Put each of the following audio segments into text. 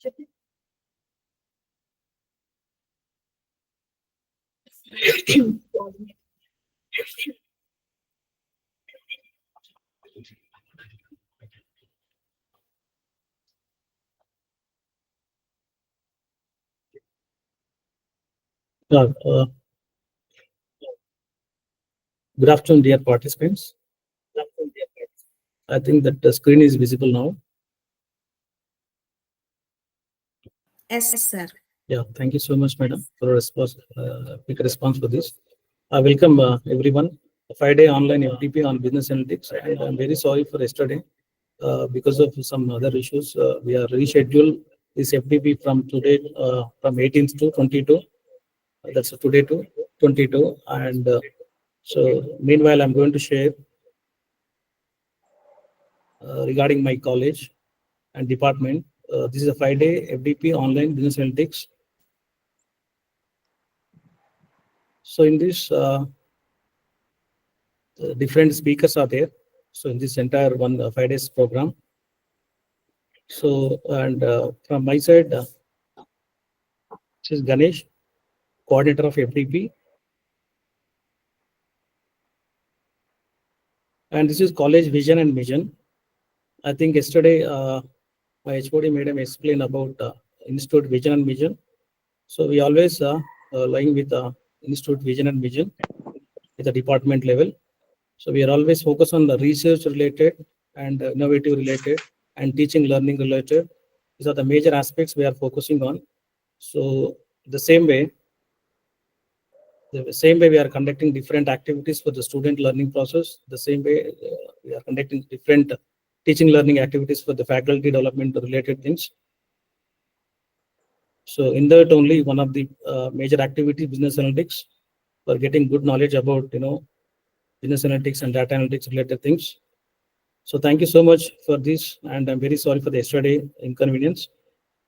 Good afternoon, dear participants. I think that the screen is visible now. Yes, sir. Yeah, thank you so much, madam, for a quick response for this. I welcome everyone. A 5-day online FDP on business analytics, and I'm very sorry for yesterday because of some other issues. We are rescheduled this FDP from today, from 18th to 22. That's today to 22, and so meanwhile, I'm going to share regarding my college and department. This is a 5-day FDP online business analytics. So in this, different speakers are there. So in this entire 5 days program. So and from my side, this is Ganesh, coordinator of FDP, and this is college vision and mission. I think yesterday my HOD madam explained about institute vision and mission. So we always lying with institute vision and mission at the department level. So we are always focused on the research related and innovative related and teaching learning related. These are the major aspects we are focusing on. So the same way we are conducting different activities for the student learning process. The same way we are conducting different teaching learning activities for the faculty development related things. So in that only one of the major activity business analytics for getting good knowledge about business analytics and data analytics related things. So thank you so much for this, and I'm very sorry for the yesterday inconvenience.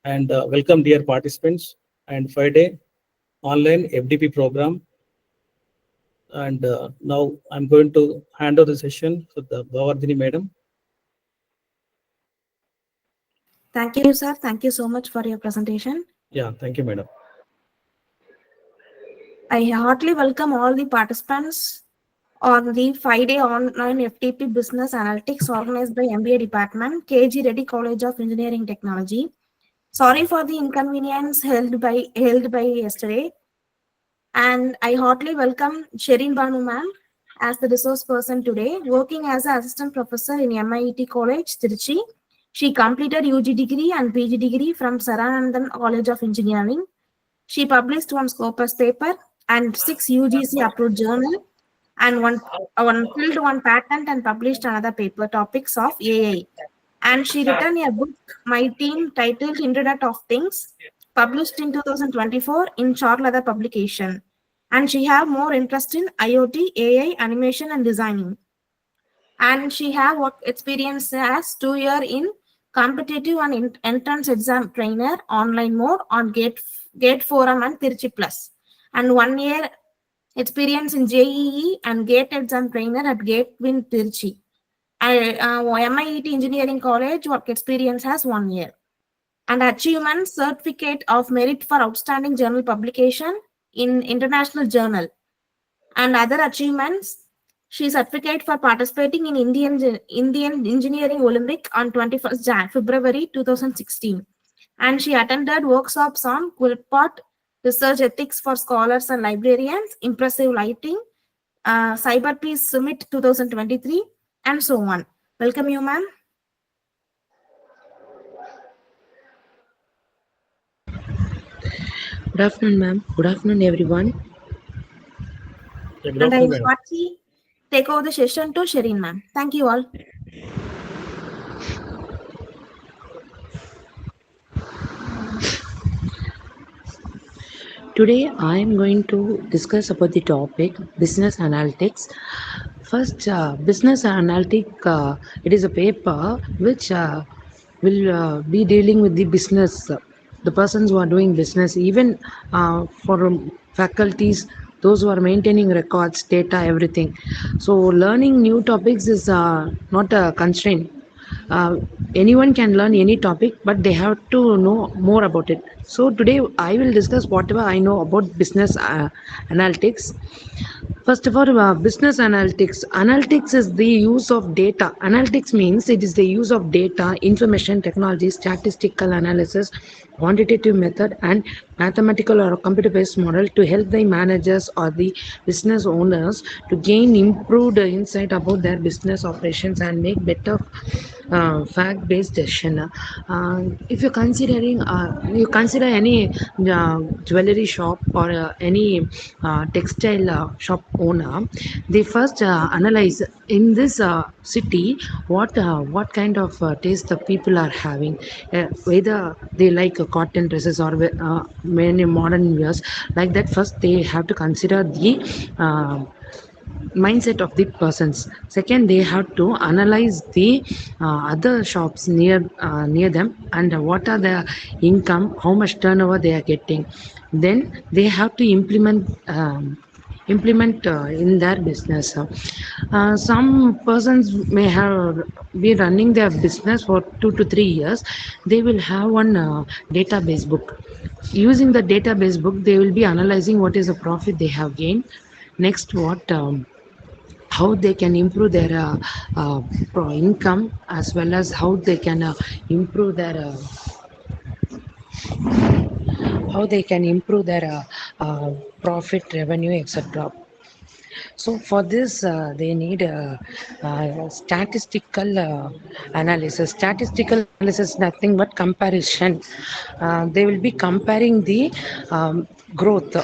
And welcome, dear participants, and 5-day online FDP program. And now I'm going to hand over the session for the Bhavardhini madam. Thank you, sir. Thank you so much for your presentation. Yeah, thank you, madam. I heartily welcome all the participants on the 5-day online FTP Business Analytics organized by MBA Department, KG Reddy College of Engineering Technology. Sorry for the inconvenience held by yesterday. And I heartily welcome Sherin Banu ma'am as the resource person today, working as an assistant professor in MIT College, Trichy. She completed UG degree and PG degree from Saranandan College of Engineering. She published one Scopus paper and 6 UGC approved journal and one filled one patent and published another paper, topics of AI. And she written a book, My Team, titled Internet of Things, published in 2024 in Short Leather publication. And she have more interest in IoT, AI, animation, and designing. And she have work experience as 2 year in competitive and entrance exam trainer online mode on Gate Forum and Tirchi Plus, and 1 year experience in JEE and Gate exam trainer at Gatewin Tirchi. MIT Engineering College work experience has 1 year. And achievement certificate of merit for outstanding journal publication in international journal. And other achievements, she certificate for participating in Indian Engineering Olympic on 21st February 2016. And she attended workshops on Quilpot, research ethics for scholars and librarians, impressive lighting, Cyber Peace Summit 2023, and so on. Welcome you, ma'am. Good afternoon, ma'am. Good afternoon, everyone. Yeah, And I will take over the session to Sherin, ma'am. Thank you all. Today, I am going to discuss about the topic business analytics. First, business analytic, it is a paper which will be dealing with the business, the persons who are doing business, even for faculties, those who are maintaining records, data, everything. So learning new topics is not a constraint. uh, anyone can learn any topic, but they have to know more about it. So today I will discuss whatever I know about business analytics. First of all, business analytics. Analytics is the use of data. Analytics means it is the use of data, information technology, statistical analysis, quantitative method, and mathematical or computer-based model to help the managers or the business owners to gain improved insight about their business operations and make better fact-based decision. If you're considering, you consider any jewelry shop or any textile shop owner, they first analyze in this city what kind of taste the people are having, whether they like cotton dresses or many modern wears like that. First they have to consider the mindset of the persons. Second, they have to analyze the other shops near them and what are the income, how much turnover they are getting. Then they have to implement in their business. Some persons may have be running their business for 2 to 3 years. They will have one database book. Using the database book, they will be analyzing what is the profit they have gained. Next, what how they can improve their income, as well as how they can improve their how they can improve their profit, revenue, etc. So for this, they need statistical analysis. Statistical analysis is nothing but comparison. They will be comparing the growth,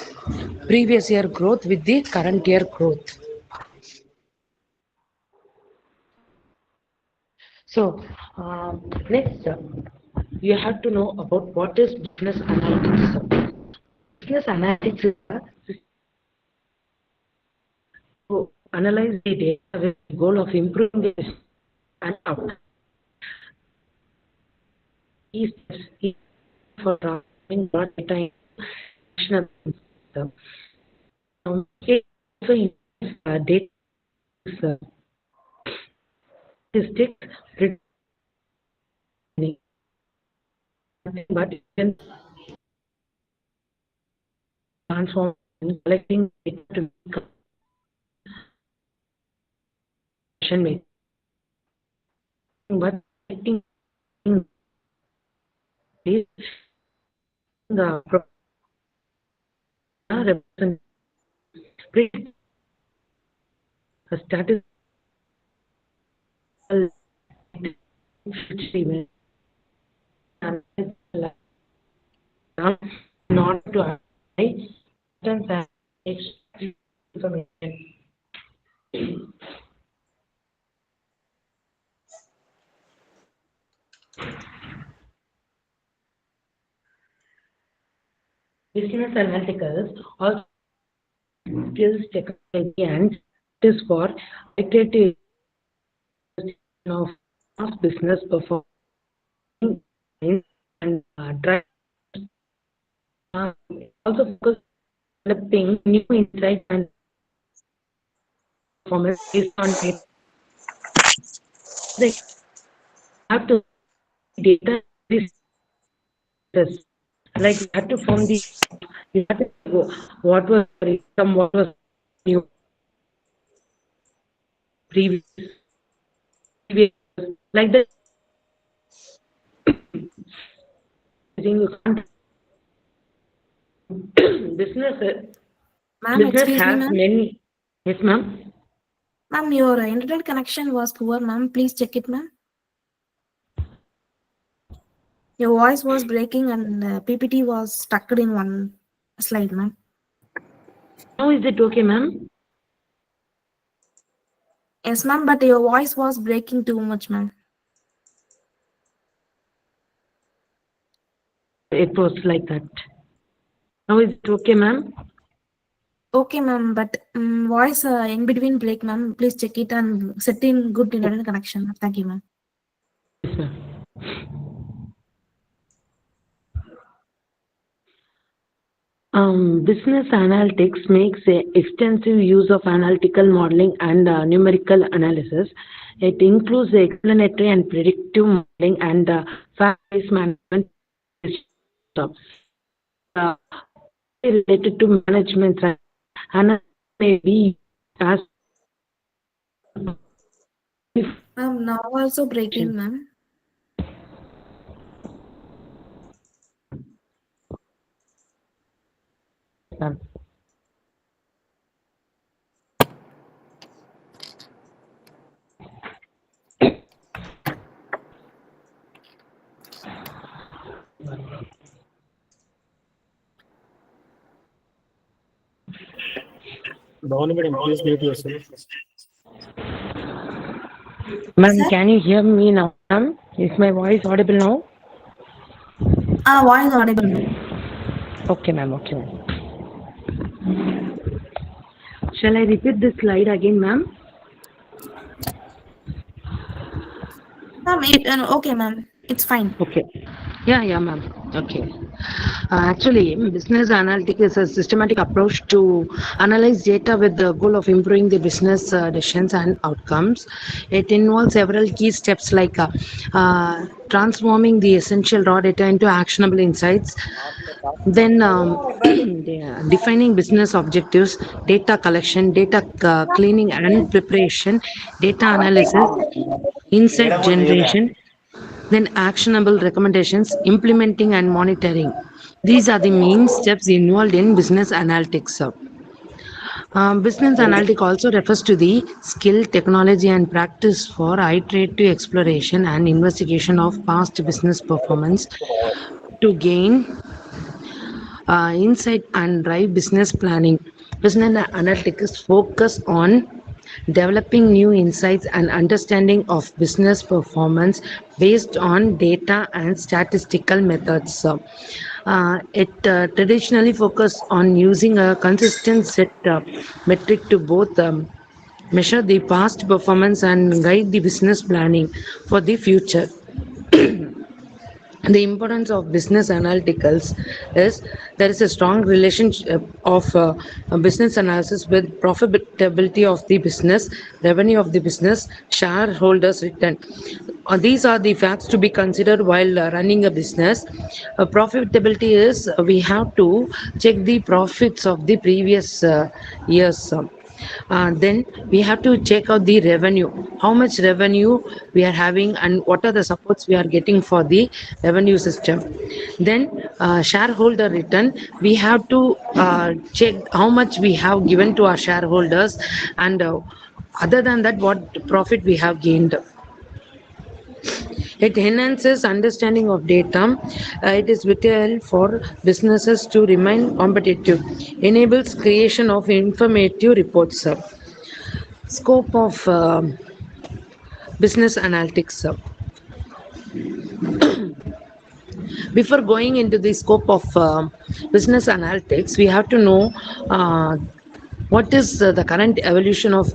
previous year growth with the current year growth. So, next, you have to know about what is business analytics. Business analytics is to analyze the data with the goal of improving the business and outcome. Key steps for transforming raw data into actionable system. It also includes data statistics, but it can transform in collecting data to become decision making. But collecting is the represent a statistical event in order to apply patterns and extract information. Business analyticals also skills, technology, and is for iterative of business performance and drive. Also focus on developing new insights and performance based on data. They have to data this like you have to form the you have to go what was income, what was new previous like that. You can't business Ma'am, business excuse me, has ma'am. many. Yes, ma'am. Ma'am, your internet connection was poor, ma'am. Please check it, ma'am. Your voice was breaking and PPT was stuck in one slide, ma'am. Now is it okay, ma'am? Yes, ma'am, but your voice was breaking too much, ma'am. It was like that. Now is it okay, ma'am? Okay, ma'am, but voice in between break, ma'am. Please check it and set in good internet connection. Thank you, ma'am. Yes, ma'am. Business analytics makes a extensive use of analytical modeling and numerical analysis. It includes the explanatory and predictive modeling and fact-based management system. Uh, Related to management and may be as I'm now also breaking, ma'am. Bhavani madam, please mute yourself. Ma'am, Sir? can you hear me now, ma'am? Is my voice audible now? Voice audible, ma'am. Okay, ma'am. Okay, ma'am. Shall I repeat this slide again, ma'am? Okay, ma'am. It's fine. Okay. Yeah, ma'am. Okay. Actually, business analytics is a systematic approach to analyze data with the goal of improving the business decisions and outcomes. It involves several key steps like transforming the essential raw data into actionable insights, then defining business objectives, data collection, data cleaning and preparation, data analysis, insight generation, then actionable recommendations, implementing and monitoring. These are the main steps involved in business analytics. Business analytics also refers to the skill, technology, and practice for iterative exploration and investigation of past business performance to gain insight and drive business planning. Business analytics focus on developing new insights and understanding of business performance based on data and statistical methods. It traditionally focus on using a consistent set metric to both measure the past performance and guide the business planning for the future. The importance of business analyticals is there is a strong relationship of business analysis with profitability of the business, revenue of the business, shareholders return. These are the facts to be considered while running a business. Profitability is we have to check the profits of the previous years. Then we have to check out the revenue, how much revenue we are having and what are the supports we are getting for the revenue system. Then shareholder return, we have to check how much we have given to our shareholders, and other than that what profit we have gained. It enhances understanding of data. It is vital for businesses to remain competitive. Enables creation of informative reports. Scope of business analytics. Before going into the scope of business analytics, we have to know what is the current evolution of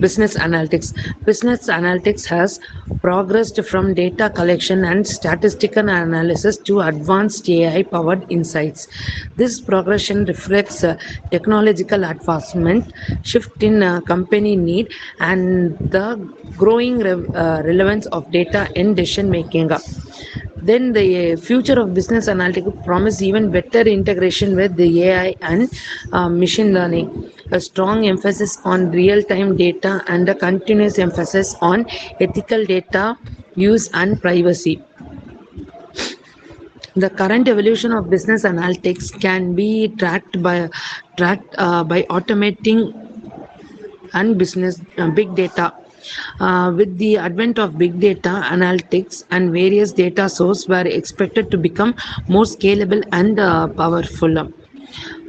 business analytics. Business analytics has progressed from data collection and statistical analysis to advanced AI powered insights. This progression reflects technological advancement, shift in company need, and the growing relevance of data in decision making. Then the future of business analytics promise even better integration with the AI and machine learning. A strong emphasis on real-time data and a continuous emphasis on ethical data use and privacy. The current evolution of business analytics can be tracked by automating and business big data. With the advent of big data, analytics and various data sources were expected to become more scalable and powerful.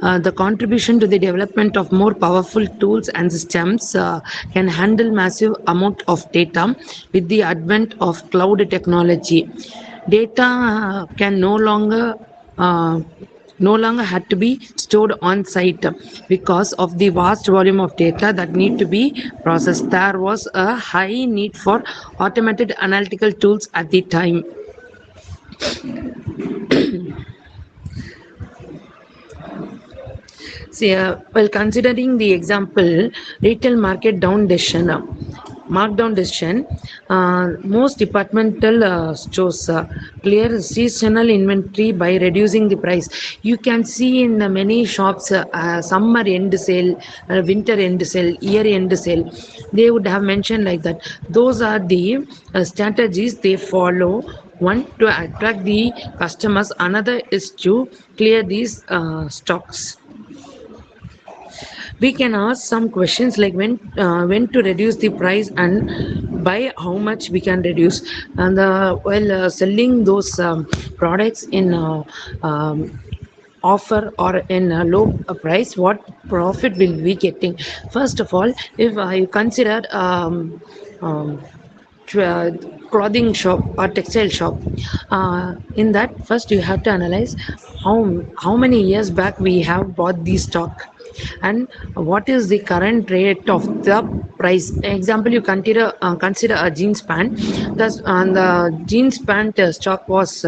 The contribution to the development of more powerful tools and systems can handle massive amount of data. With the advent of cloud technology, data can uh, no longer had to be stored on site because of the vast volume of data that need to be processed. There was a high need for automated analytical tools at the time. See, while considering the example, retail market down decision. markdown decision. Most departmental stores clear seasonal inventory by reducing the price. You can see in many shops summer end sale, winter end sale, year end sale. They would have mentioned like that. Those are the strategies they follow. One, to attract the customers. Another is to clear these stocks. We can ask some questions like when to reduce the price and by how much we can reduce. And while selling those products in offer or in a low price, what profit will we getting? First of all, if I consider clothing shop or textile shop, in that first you have to analyze how many years back we have bought the stock and what is the current rate of the price. Example, you consider a jeans pant. Thus, the jeans pant stock was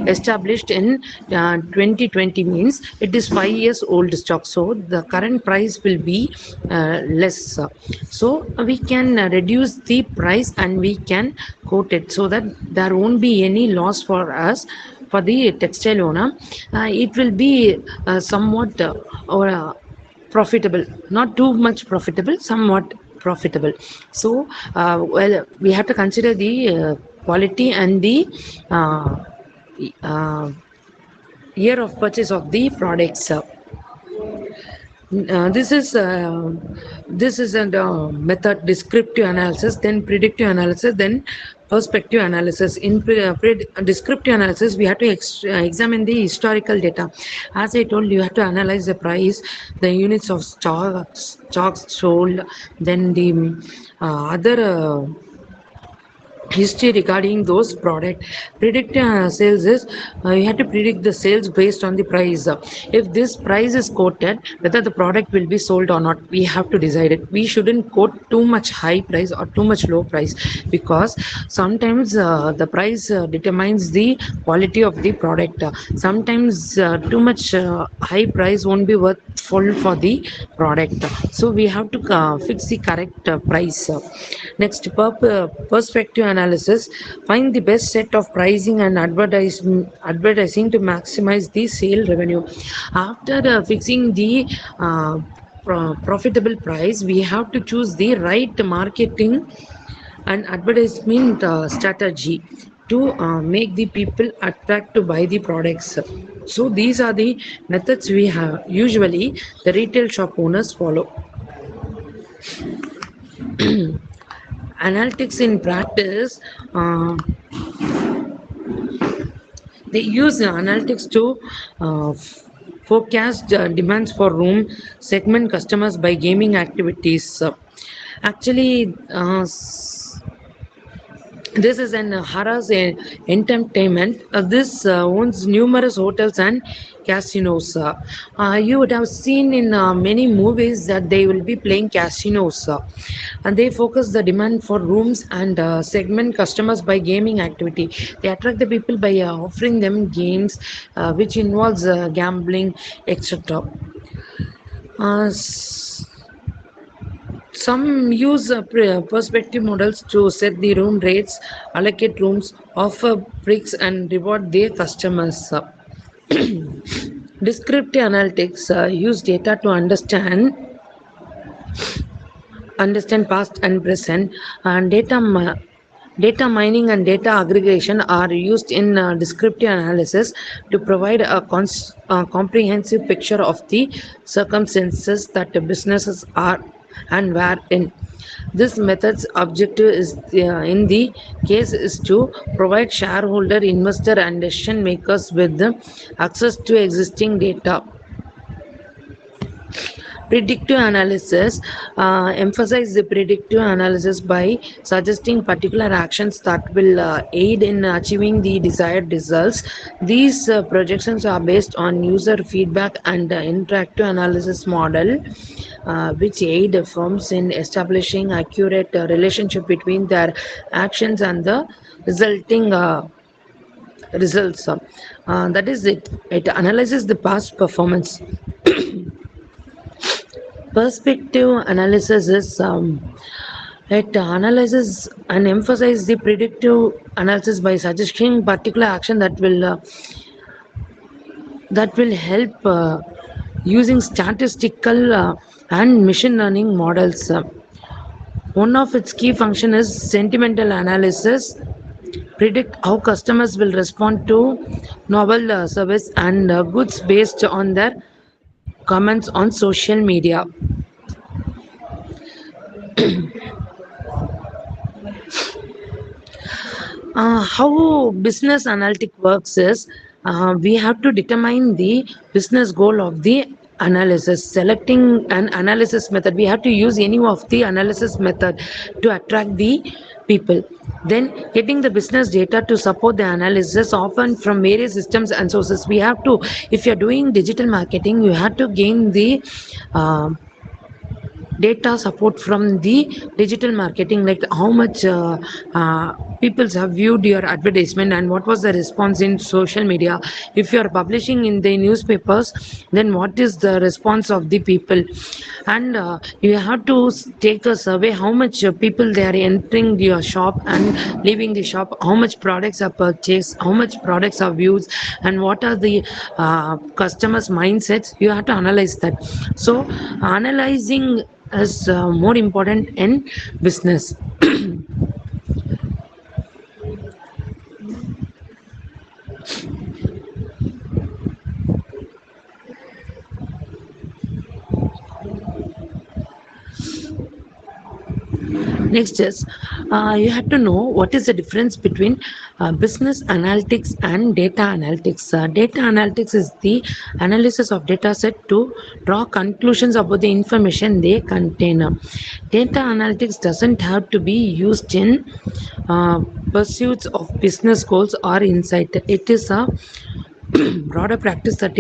established in 2020, means it is 5 years old stock, so the current price will be less. So we can reduce the price and we can quote it so that there won't be any loss for us. For the textile owner, it will be somewhat or profitable, not too much profitable, somewhat profitable. So well, we have to consider the quality and the uh, uh, year of purchase of the products. This is a method: descriptive analysis, then predictive analysis, then perspective analysis. In descriptive analysis, we have to examine the historical data. As I told you, you have to analyze the price, the units of stocks sold, then the other history regarding those product. Predictive sales is you have to predict the sales based on the price. If this price is quoted, whether the product will be sold or not, we have to decide it. We shouldn't quote too much high price or too much low price, because sometimes the price determines the quality of the product. Sometimes too much high price won't be worthful for the product, so we have to fix the correct price. Next, perspective analysis. Find the best set of pricing and advertising to maximize the sale revenue. After fixing the profitable price, we have to choose the right marketing and advertisement strategy to make the people attract to buy the products. So these are the methods we have usually the retail shop owners follow. Analytics in practice, they use analytics to forecast demands for room, segment customers by gaming activities. Actually, this is an Harrah's entertainment. This owns numerous hotels and casinos. You would have seen in many movies that they will be playing casinos, and they focus the demand for rooms and segment customers by gaming activity. They attract the people by offering them games which involves gambling, etc. Some use perspective models to set the room rates, allocate rooms, offer bricks, and reward their customers. Descriptive analytics use data to understand past and present, and data mining and data aggregation are used in descriptive analysis to provide a comprehensive picture of the circumstances that the businesses are and were in. This method's objective is in the case is to provide shareholder, investor, and decision makers with the access to existing data. Predictive analysis emphasize the predictive analysis by suggesting particular actions that will aid in achieving the desired results. These projections are based on user feedback and interactive analysis model, which aid firms in establishing accurate relationship between their actions and the resulting results. That is it. It analyzes the past performance. Perspective analysis is It analyzes and emphasizes the predictive analysis by suggesting particular action that will help using statistical and machine learning models. One of its key function is sentimental analysis, predict how customers will respond to novel service and goods based on their comments on social media. How business analytic works is we have to determine the business goal of the analysis. Selecting an analysis method, we have to use any of the analysis method to attract the people. Then getting the business data to support the analysis, often from various systems and sources. We have to, if you're doing digital marketing, you have to gain the uh, data support from the digital marketing, like how much people have viewed your advertisement and what was the response in social media. If you are publishing in the newspapers, then what is the response of the people. And you have to take a survey how much people they are entering your shop and leaving the shop, how much products are purchased, how much products are viewed, and what are the customers mindsets. You have to analyze that. So analyzing is more important in business. Next is you have to know what is the difference between business analytics and data analytics. Data analytics is the analysis of data set to draw conclusions about the information they contain. Data analytics doesn't have to be used in uh, pursuits of business goals or insight. It is a broader practice that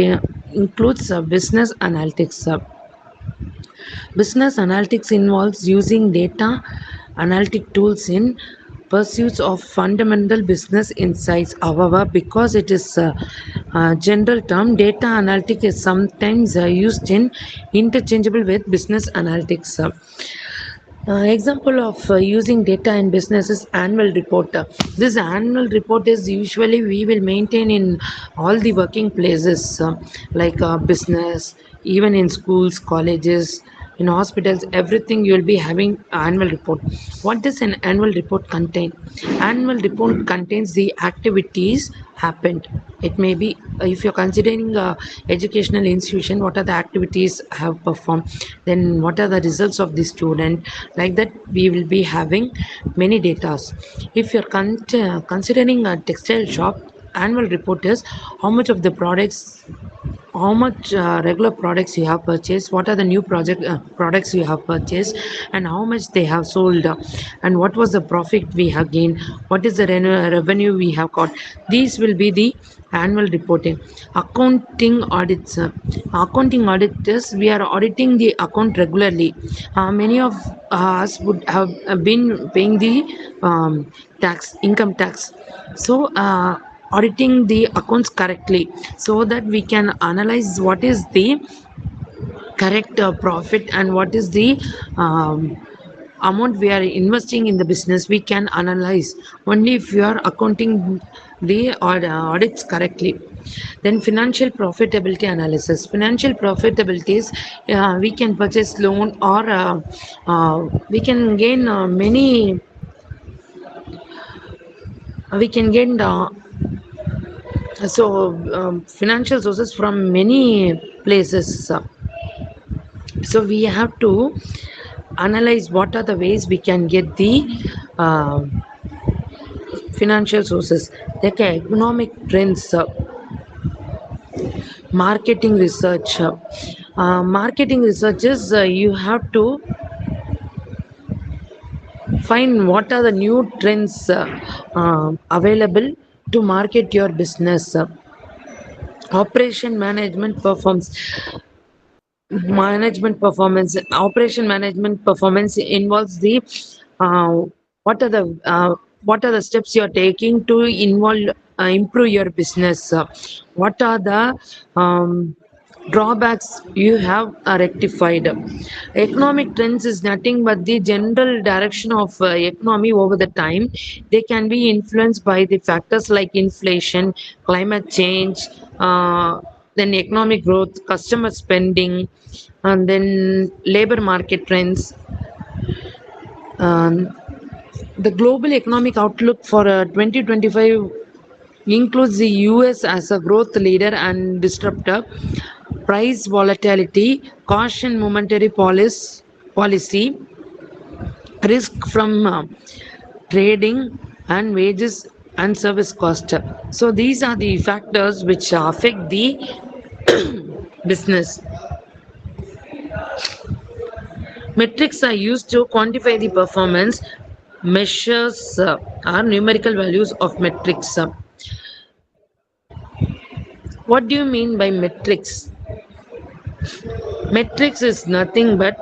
includes business analytics. Business analytics involves using data analytic tools in pursuits of fundamental business insights. However, because it is a general term, data analytic is sometimes used in interchangeable with business analytics. Example of using data in business is annual report. This annual report is usually we will maintain in all the working places, like business, even in schools, colleges, in hospitals, everything you will be having annual report. What does an annual report contain? Annual report contains the activities happened. It may be if you're considering a educational institution, what are the activities have performed, then what are the results of the student. Like that we will be having many data. If you're considering a textile shop, annual report is how much of the products, how much regular products you have purchased, what are the new products you have purchased, and how much they have sold, and what was the profit we have gained, what is the revenue we have got. These will be the annual reporting. Accounting audits. Accounting auditors, we are auditing the account regularly. Many of us would have been paying the income tax. So auditing the accounts correctly, so that we can analyze what is the correct profit and what is the amount we are investing in the business. We can analyze only if you are accounting the audits correctly. Then financial profitability analysis. Financial profitability is we can purchase loan, or we can gain many we can gain financial sources from many places. So we have to analyze what are the ways we can get the uh, financial sources, like economic trends, marketing research. Marketing research is you have to find what are the new trends available to market your business. Operation operation management performance involves the uh, what are the steps you are taking to improve your business. What are the drawbacks you have rectified. Economic trends is nothing but the general direction of economy over the time. They can be influenced by the factors like inflation, climate change, then economic growth, customer spending, and then labor market trends. um, the global economic outlook for 2025 includes the US as a growth leader and disruptor, price volatility, caution monetary policy, risk from trading, and wages and service cost. So these are the factors which affect the business. Metrics are used to quantify the performance. Measures are numerical values of metrics. What do you mean by metrics? Metrics is nothing but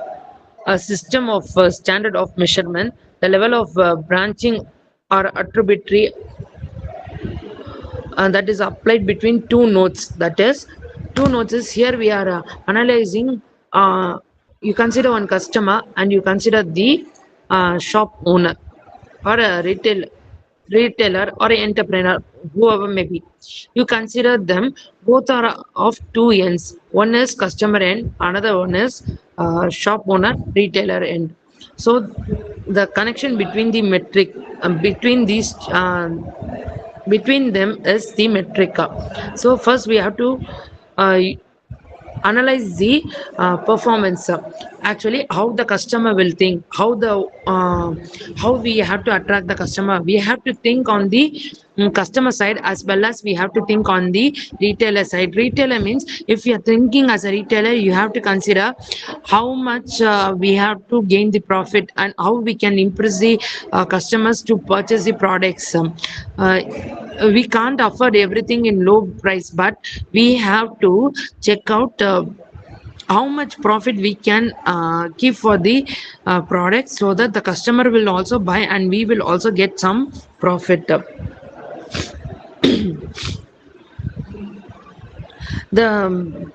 a system of standard of measurement, the level of branching or attributary that is applied between two nodes. That is, two nodes is here we are analyzing. You consider one customer and you consider the shop owner or a retailer or an entrepreneur, whoever may be. You consider them, both are of two ends. One is customer end, another one is shop owner, retailer end. So the connection between the metric, between them is the metric. So first we have to uh, analyze the performance, actually how the customer will think, how we have to attract the customer. We have to think on the customer side, as well as we have to think on the retailer side. Retailer means, if you are thinking as a retailer, you have to consider how much we have to gain the profit and how we can impress the customers to purchase the products. We can't afford everything in low price, but we have to check out how much profit we can give for the product, so that the customer will also buy and we will also get some profit. The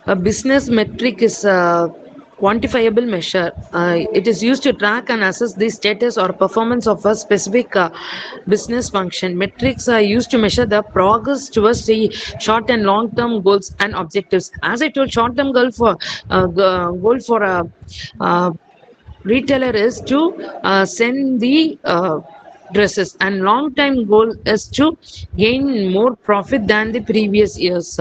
A business metric is a quantifiable measure. It is used to track and assess the status or performance of a specific business function. Metrics are used to measure the progress towards the short and long-term goals and objectives. As I told, short-term goal for a uh, retailer is to send the dresses, and long time goal is to gain more profit than the previous years.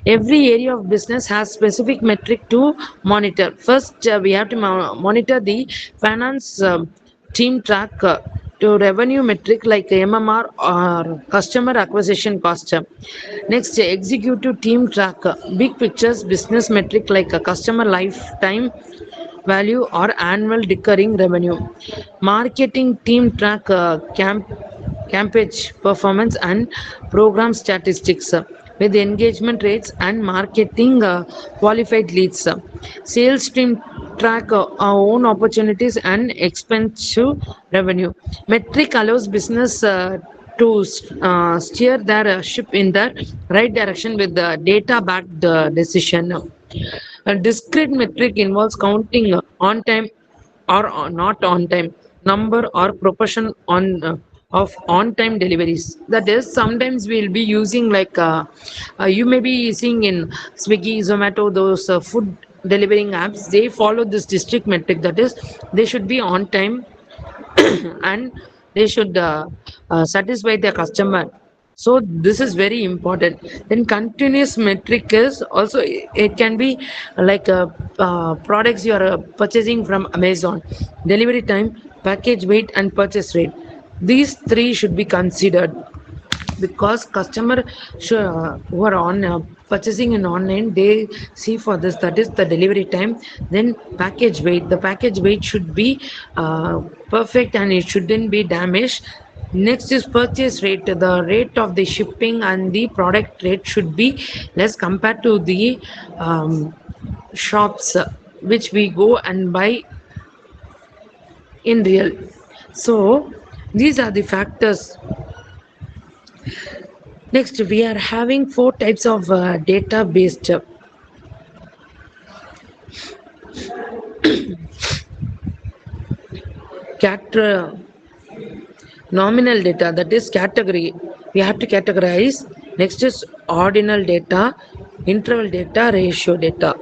Every area of business has specific metric to monitor. First we have to monitor the finance team track to revenue metric like MMR or customer acquisition cost. Next, executive team track big pictures business metric like a customer lifetime value or annual recurring revenue. Marketing team track campaign performance and program statistics with engagement rates and marketing qualified leads. Sales team track our own opportunities and expensive revenue. Metric allows business to steer their ship in the right direction with the data backed decision. A discrete metric involves counting on time or not on time, number or proportion of on time deliveries. That is, sometimes we'll be using like you may be seeing in Swiggy, Zomato, those food delivering apps. They follow this district metric. That is, they should be on time and they should satisfy their customer. So this is very important. Then continuous metric is also, it can be like products you are purchasing from Amazon, delivery time, package weight and purchase rate. These three should be considered, because customer who are on purchasing in online, they see for this. That is the delivery time, then package weight. The package weight should be perfect and it shouldn't be damaged. Next is purchase rate. The rate of the shipping and the product rate should be less compared to the shops which we go and buy in real. So these are the factors Next, we are having four types of data based cat nominal data, that is category. We have to categorize. Next is ordinal data, interval data, ratio data.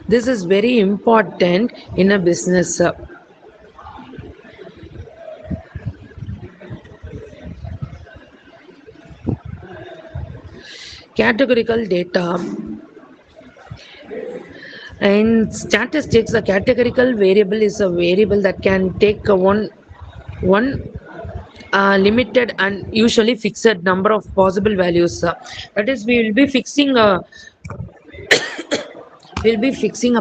This is very important in a business. Categorical data. In statistics, a categorical variable is a variable that can take one limited and usually fixed number of possible values. That is, we'll be fixing a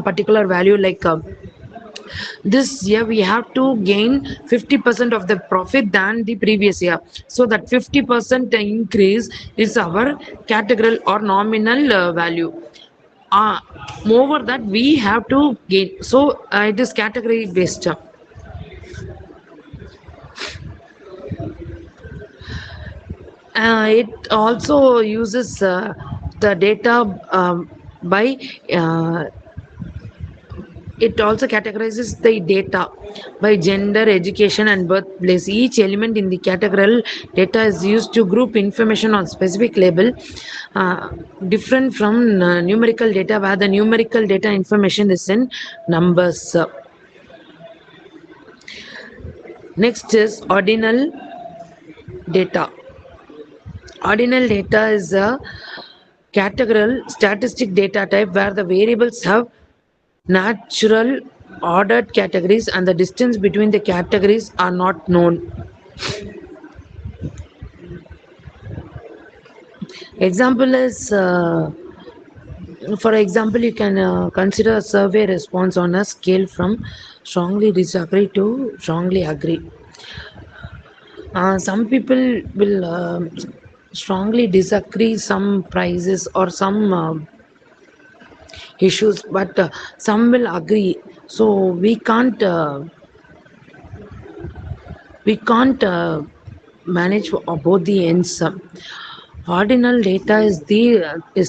particular value like this year we have to gain 50% of the profit than the previous year. So that 50% increase is our categorical or nominal value. Uh, Moreover that we have to gain. So it is category based. It also uses the data by uh, it also categorizes the data by gender, education, and birthplace. Each element in the categorical data is used to group information on specific label, uh, different from numerical data, where the numerical data information is in numbers. Next is ordinal data. Ordinal data is a categorical statistic data type where the variables have natural ordered categories and the distance between the categories are not known. Example is, for example, you can consider a survey response on a scale from strongly disagree to strongly agree. Some people will strongly disagree some prices or some issues, but some will agree. So we can't manage both the ends. Ordinal data is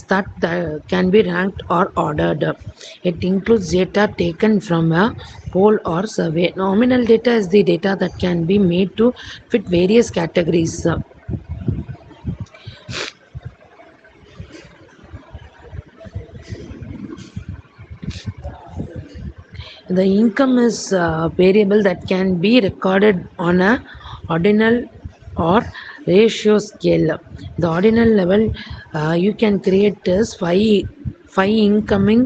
that can be ranked or ordered. It includes data taken from a poll or survey. Nominal data is the data that can be made to fit various categories. The income is a variable that can be recorded on a ordinal or ratio scale. The ordinal level you can create is five income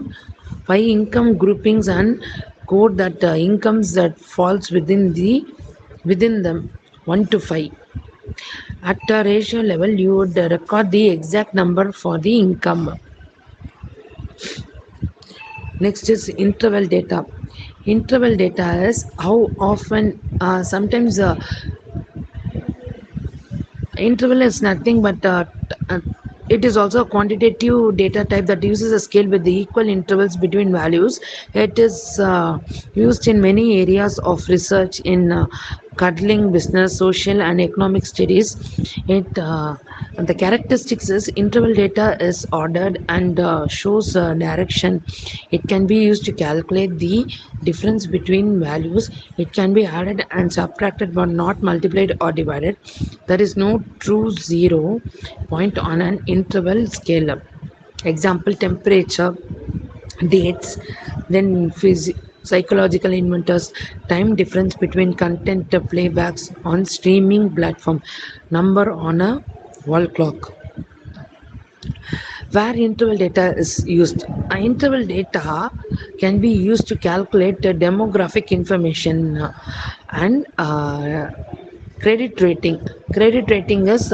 groupings and code that incomes that falls within them 1 to 5. At a ratio level, you would record the exact number for the income. Next is interval data. Interval data is how often, sometimes interval is nothing but it is also a quantitative data type that uses a scale with the equal intervals between values. It is used in many areas of research in cuddling, business, social, and economic studies. The characteristics is interval data is ordered and shows direction. It can be used to calculate the difference between values. It can be added and subtracted but not multiplied or divided. There is no true zero point on an interval scale. Example, temperature, dates, then psychological inventors, time difference between content playbacks on streaming platform, number on a wall clock. Where interval data is used. Interval data can be used to calculate demographic information and credit rating. Credit rating is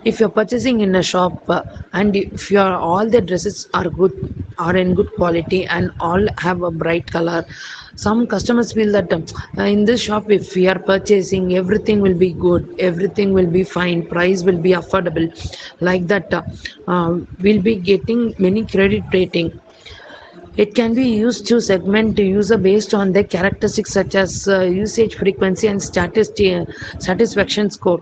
if you're purchasing in a shop and if your all the dresses are in good quality and all have a bright color, some customers feel that in this shop if we are purchasing everything will be good, everything will be fine, price will be affordable, like that we'll be getting many credit rating. It can be used to segment the user based on their characteristics such as usage frequency and satisfaction score.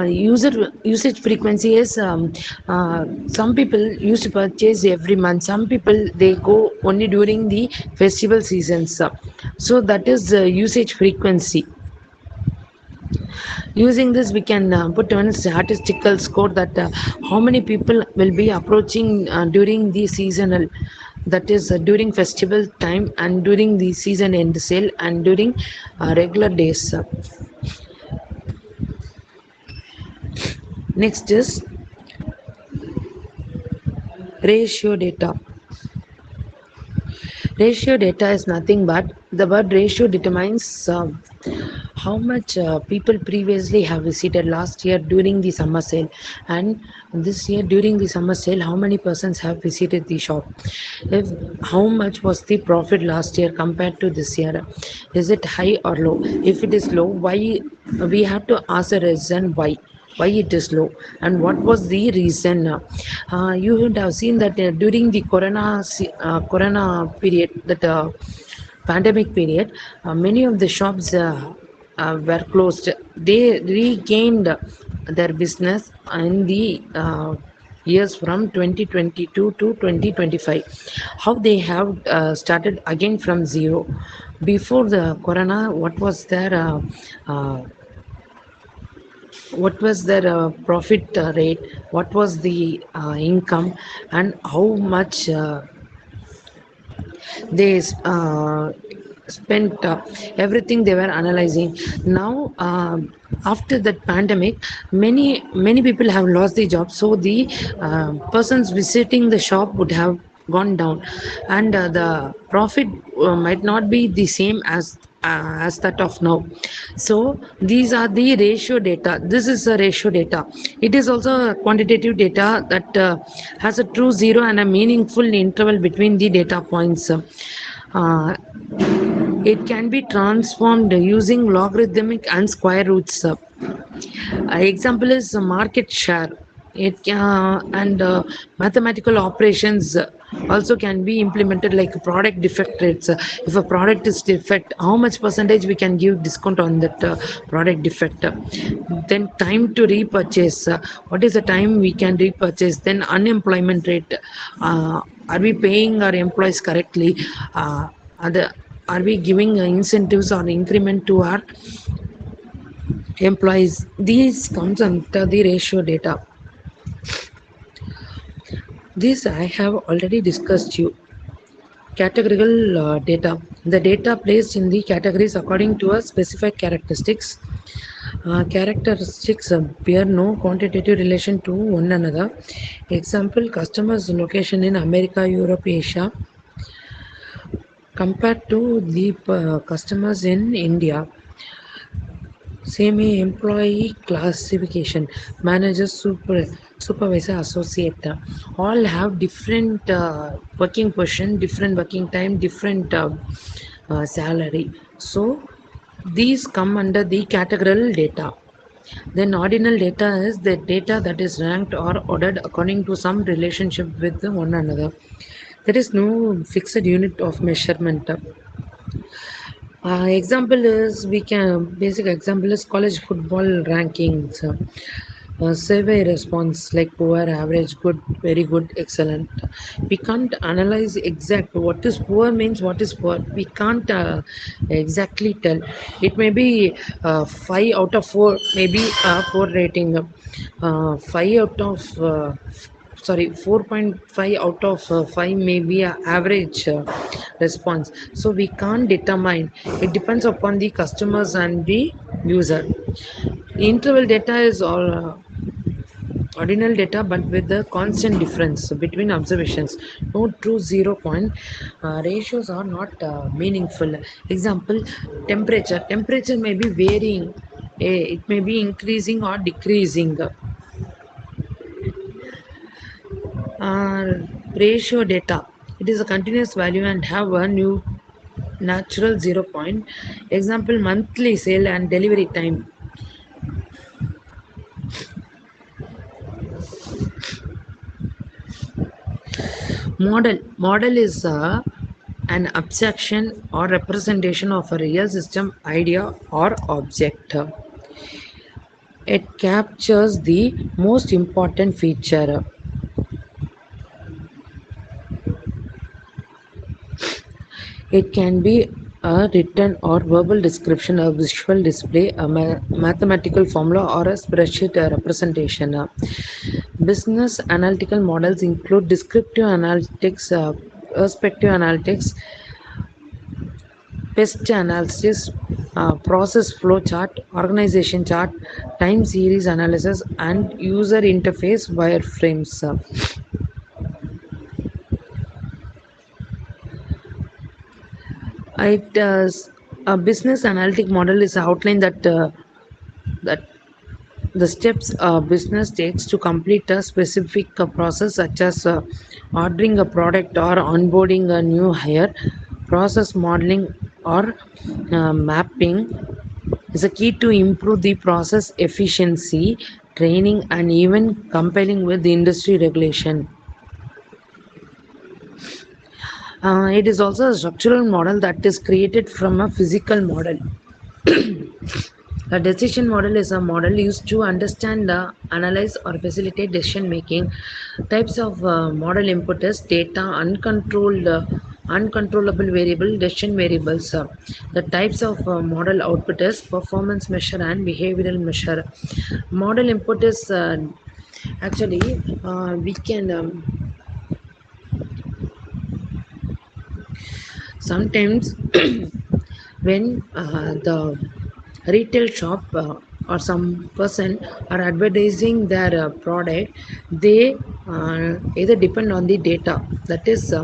User usage frequency is some people used to purchase every month. Some people they go only during the festival seasons. So that is usage frequency. Using this, we can put on a statistical score that how many people will be approaching during the seasonal, that is during festival time and during the season end sale and during regular days. Next is ratio data. Ratio data is nothing but the word ratio determines how much people previously have visited last year during the summer sale, and this year during the summer sale how many persons have visited the shop. If how much was the profit last year compared to this year, is it high or low? If it is low, why? We have to ask a reason why it is low and what was the reason. You would have seen that during the corona period, that pandemic period, many of the shops were closed. They regained their business in the years from 2022 to 2025. How they have started again from zero. Before the corona, uh, what was their profit rate, what was the income, and how much they spent, everything they were analyzing. Now after that pandemic, many people have lost their job, so the persons visiting the shop would have gone down, and the profit might not be the same as that of now. So these are the ratio data. This is a ratio data. It is also a quantitative data that has a true zero and a meaningful interval between the data points. It can be transformed using logarithmic and square roots. Example is market share. It and mathematical operations also can be implemented, like product defect rates. If a product is defect, how much percentage we can give discount on that product defect. Then time to repurchase. What is the time we can repurchase? Then unemployment rate. Are we paying our employees correctly? Are, the, are we giving incentives or increment to our employees? These comes under the ratio data. This I have already discussed you. Categorical data. The data placed in the categories according to a specific characteristics. Characteristics bear no quantitative relation to one another. Example, customers location in America, Europe, Asia compared to the customers in India. Same employee classification, manager, supervisor, associate, all have different working position, different working time, different salary. So these come under the categorical data. Then ordinal data is the data that is ranked or ordered according to some relationship with one another. There is no fixed unit of measurement. Example is we can basic example is college football rankings. Survey response like poor, average, good, very good, excellent. We can't analyze exact what is poor means what is poor. We can't exactly tell. It may be 5 out of 4, maybe 4 rating. 4.5 out of 5 may be a average response. So we can't determine. It depends upon the customers and the user. Interval data is all ordinal data, but with the constant difference between observations. No true 0 point. Ratios are not meaningful. Example, temperature. Temperature may be varying. It may be increasing or decreasing. Ratio data. It is a continuous value and have a new natural 0 point. Example, monthly sale and delivery time. Model is an abstraction or representation of a real system, idea, or object. It captures the most important feature. It can be a written or verbal description, a visual display, a mathematical formula, or a spreadsheet representation. Business analytical models include descriptive analytics, perspective analytics, pest analysis, process flow chart, organization chart, time series analysis, and user interface wireframes. It a business analytic model is outlined that the steps a business takes to complete a specific process, such as ordering a product or onboarding a new hire. Process modeling or mapping is a key to improve the process efficiency, training, and even complying with the industry regulation. It is also a structural model that is created from a physical model. A decision model is a model used to understand, analyze, or facilitate decision making. Types of model input is data, uncontrollable variable, decision variables. The types of model output is performance measure and behavioral measure. Model input is actually we can sometimes when the retail shop or some person are advertising their product, they either depend on the data, that is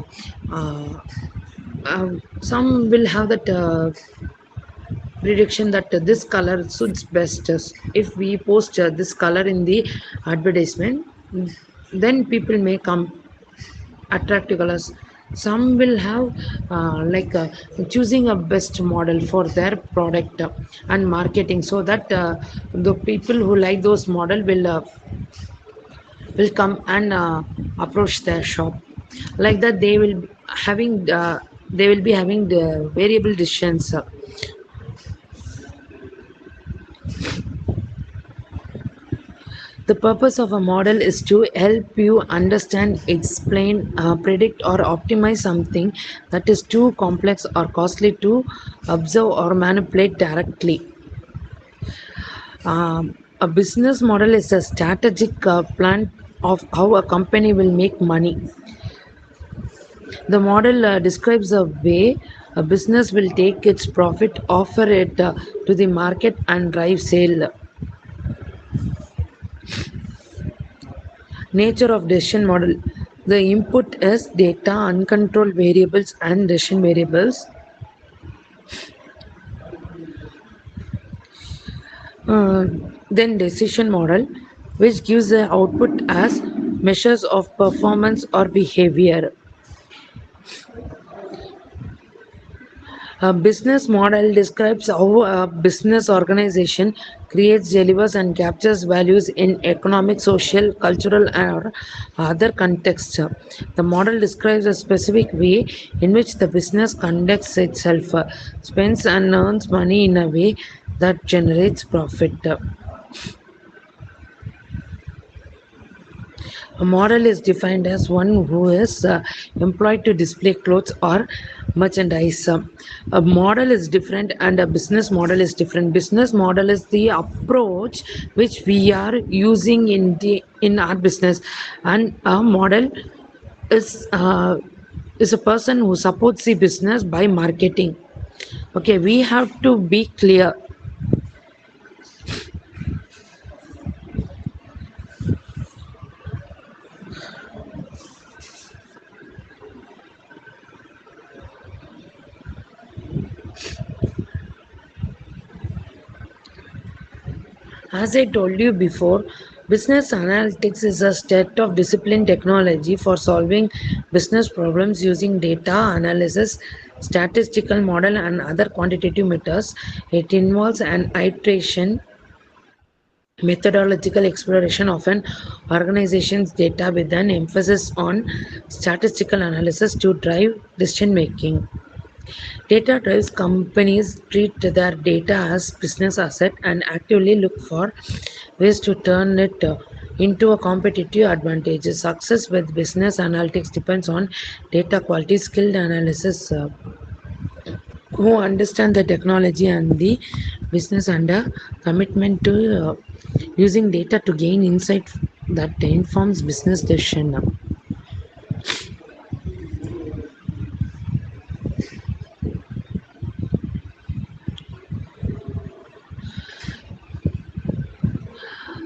some will have that prediction that this color suits best us. If we post this color in the advertisement, then people may come attractive colors. Some will have choosing a best model for their product and marketing, so that the people who like those model will come and approach their shop. Like that they will be having the variable decisions. The purpose of a model is to help you understand, explain, predict, or optimize something that is too complex or costly to observe or manipulate directly. A business model is a strategic plan of how a company will make money. The model describes a way a business will take its profit, offer it to the market, and drive sale. Nature of decision model. The input is data, uncontrolled variables, and decision variables. Then decision model, which gives the output as measures of performance or behavior. A business model describes how a business organization creates, delivers, and captures values in economic, social, cultural, or other contexts. The model describes a specific way in which the business conducts itself, spends and earns money in a way that generates profit. A model is defined as one who is employed to display clothes or merchandise. A model is different and a business model is different. Business model is the approach which we are using in our business, and a model is a person who supports the business by marketing. Okay, we have to be clear. As I told you before, business analytics is a set of disciplined technology for solving business problems using data analysis, statistical model, and other quantitative methods. It involves an iteration methodological exploration of an organization's data with an emphasis on statistical analysis to drive decision making. Data drives companies treat their data as business asset and actively look for ways to turn it into a competitive advantage. Success with business analytics depends on data quality, skilled analysis who understand the technology and the business and a commitment to using data to gain insight that informs business decision.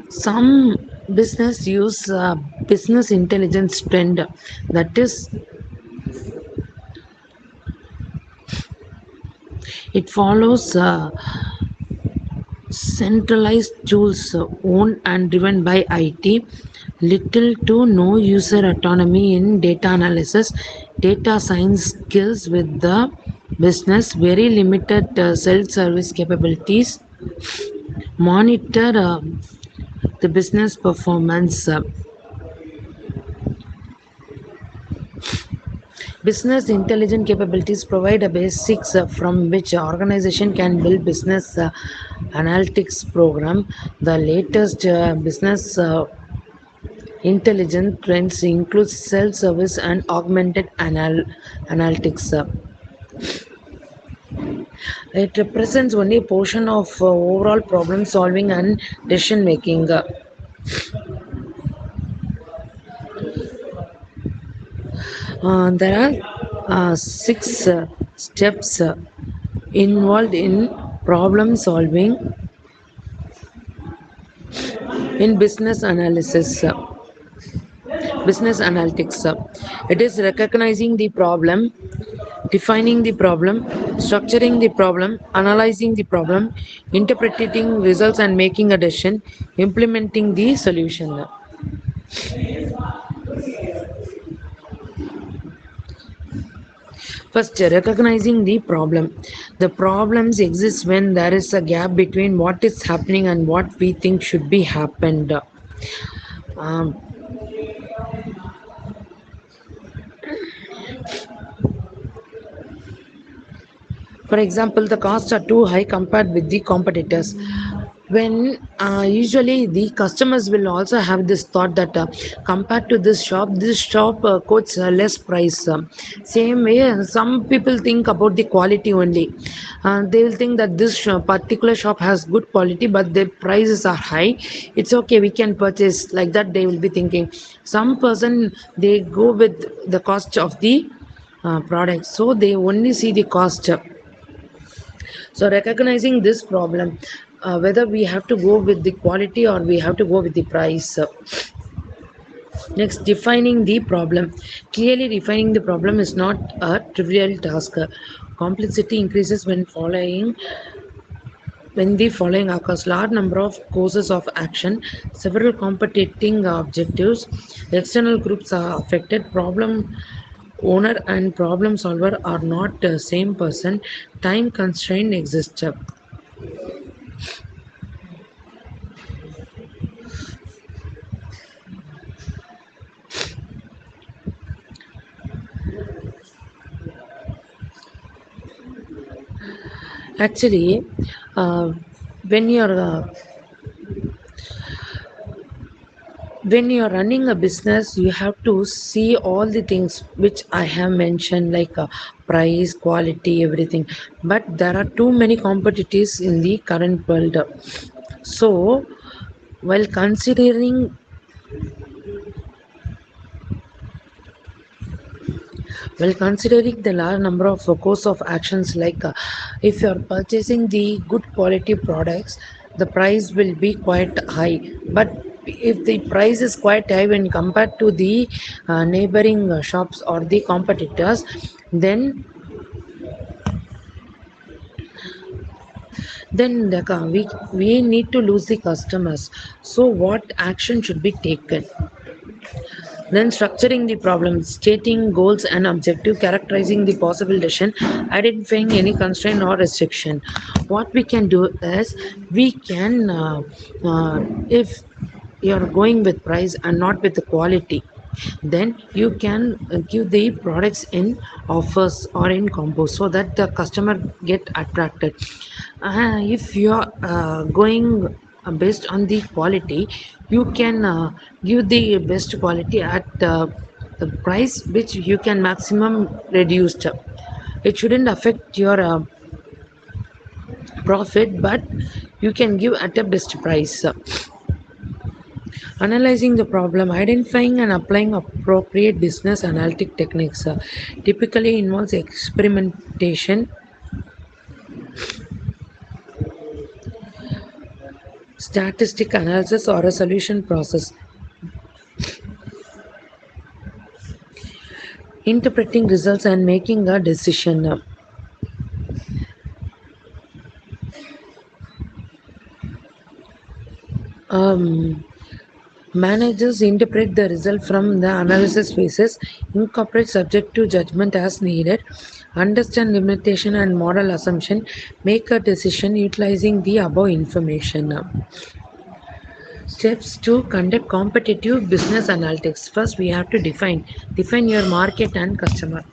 Some business use business intelligence trend, that is, it follows centralized tools owned and driven by IT, little to no user autonomy in data analysis, data science skills with the business, very limited self-service capabilities, monitor the business performance. Business intelligence capabilities provide a basics from which organization can build business analytics program. The latest business intelligence trends include self-service and augmented analytics. It represents only a portion of overall problem solving and decision making. There are six steps involved in problem solving in business analytics. It is recognizing the problem, defining the problem, structuring the problem, analyzing the problem, interpreting results and making a decision, implementing the solution. First, recognizing the problem. The problems exist when there is a gap between what is happening and what we think should be happened. Um, For example, the costs are too high compared with the competitors. When usually the customers will also have this thought that compared to this shop quotes less price. Same way, some people think about the quality only. They will think that this particular shop has good quality, but the prices are high. It's okay, we can purchase like that. They will be thinking. Some person they go with the cost of the product, so they only see the cost. So recognizing this problem, whether we have to go with the quality or we have to go with the price. Next, defining the problem. Clearly defining the problem is not a trivial task. Complexity increases when the following occurs: large number of courses of action, several competing objectives, external groups are affected, problem owner and problem solver are not the same person, time constraint exists. Actually, uh, when you're running a business, you have to see all the things which I have mentioned, like price, quality, everything. But there are too many competitors in the current world. So while considering the large number of course of actions, like if you are purchasing the good quality products, the price will be quite high. But if the price is quite high when compared to the neighboring shops or the competitors, then we need to lose the customers. So what action should be taken? Then structuring the problem, stating goals and objective, characterizing the possible decision, identifying any constraint or restriction. What we can do is we can, if you're going with price and not with the quality, then you can give the products in offers or in combos so that the customer get attracted. If you are going based on the quality, you can give the best quality at the price which you can maximum reduced. It shouldn't affect your profit, but you can give at a best price. Analyzing the problem, identifying and applying appropriate business analytic techniques typically involves experimentation, statistic analysis, or a solution process. Interpreting results and making a decision. Um, Managers interpret the result from the analysis phases, incorporate subjective judgment as needed, understand limitation and model assumption, make a decision utilizing the above information. Steps to conduct competitive business analytics. First, we have to define your market and customer.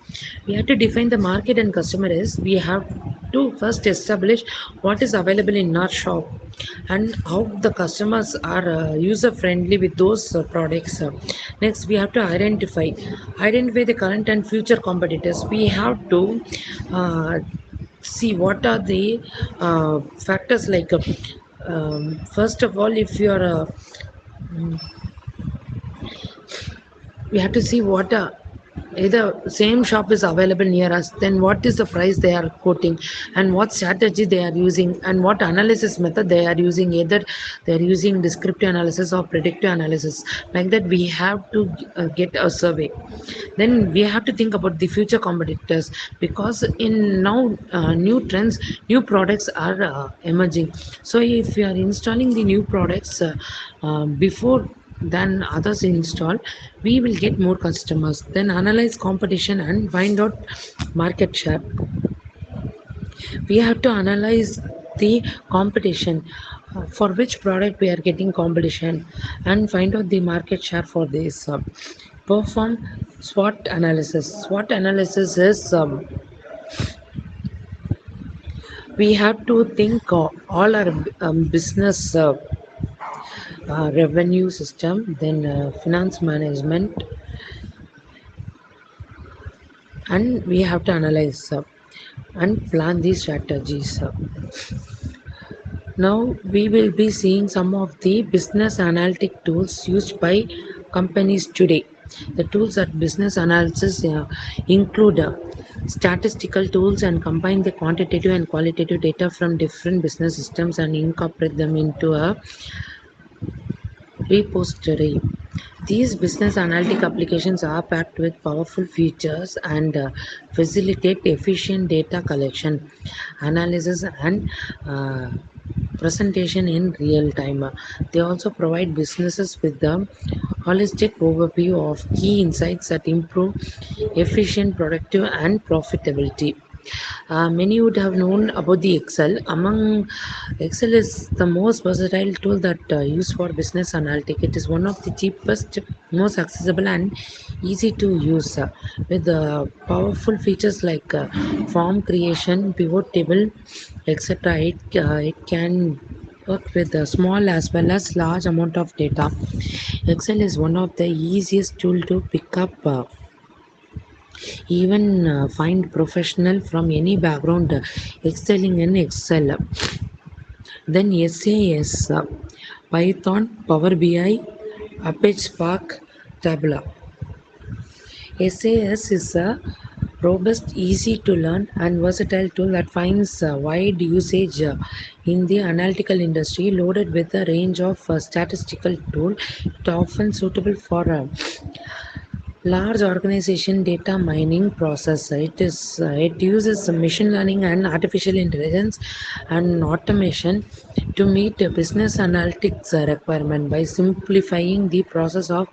We have to define the market and customer is we have to first establish what is available in our shop and how the customers are user friendly with those products. Next, we have to identify the current and future competitors. We have to see what are the factors like first of all, if you are we have to see what either same shop is available near us, then what is the price they are quoting and what strategy they are using and what analysis method they are using. Either they are using descriptive analysis or predictive analysis. Like that, we have to get a survey. Then we have to think about the future competitors, because in now new trends, new products are emerging. So if you are installing the new products before than others install, we will get more customers. Then analyze competition and find out market share. We have to analyze the competition, for which product we are getting competition, and find out the market share for this. Perform SWOT analysis. SWOT analysis is we have to think all our business revenue system, then finance management, and we have to analyze and plan these strategies. Now we will be seeing some of the business analytic tools used by companies today. The tools that business analysis include statistical tools and combine the quantitative and qualitative data from different business systems and incorporate them into a repository. These business analytic applications are packed with powerful features and facilitate efficient data collection, analysis, and presentation in real time. They also provide businesses with the holistic overview of key insights that improve efficient, productive, and profitability. Many would have known about the Excel. Among Excel is the most versatile tool that used for business analytics. It is one of the cheapest, most accessible, and easy to use with powerful features like form creation, pivot table, etc. It can work with a small as well as large amount of data. Excel is one of the easiest tool to pick up. Even find professional from any background excelling in Excel. Then SAS, Python, Power BI, Apache Spark, Tabula. SAS is a robust, easy to learn, and versatile tool that finds wide usage in the analytical industry, loaded with a range of statistical tools. It often suitable for large organization data mining process. It uses machine learning and artificial intelligence and automation to meet a business analytics requirement by simplifying the process of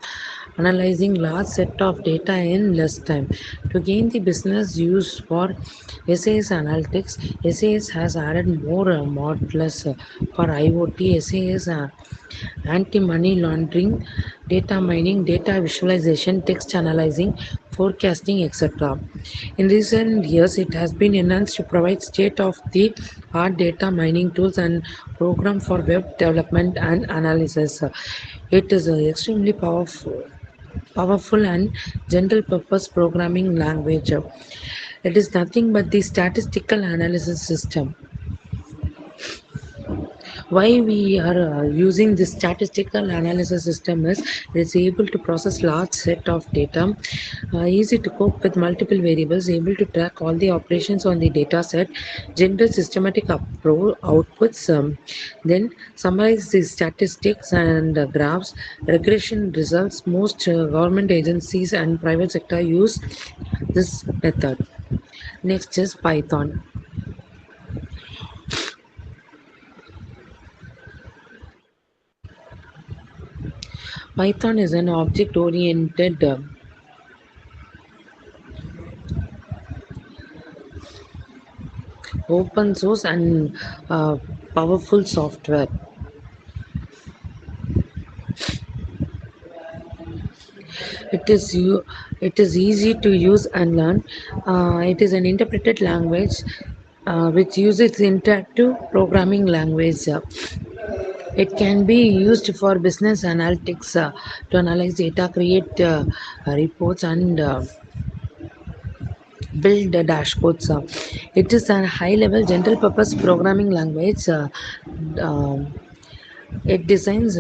analyzing large set of data in less time. To gain the business use for SAS analytics, SAS has added more modules for IoT. SAS anti-money laundering, data mining, data visualization, text analyzing, forecasting, etc. In recent years, it has been enhanced to provide state-of-the-art data mining tools and program for web development and analysis. It is an extremely powerful and general purpose programming language. It is nothing but the statistical analysis system. Why we are using this statistical analysis system is it's able to process large set of data, easy to cope with multiple variables, able to track all the operations on the data set, generate systematic outputs, then summarize the statistics and graphs, regression results. Most government agencies and private sector use this method. Next is Python. Python is an object-oriented open source and powerful software. It is you. It is easy to use and learn. It is an interpreted language which uses interactive programming language. It can be used for business analytics to analyze data, create reports, and build dashboards. It is a high-level general-purpose programming language. Um, It designs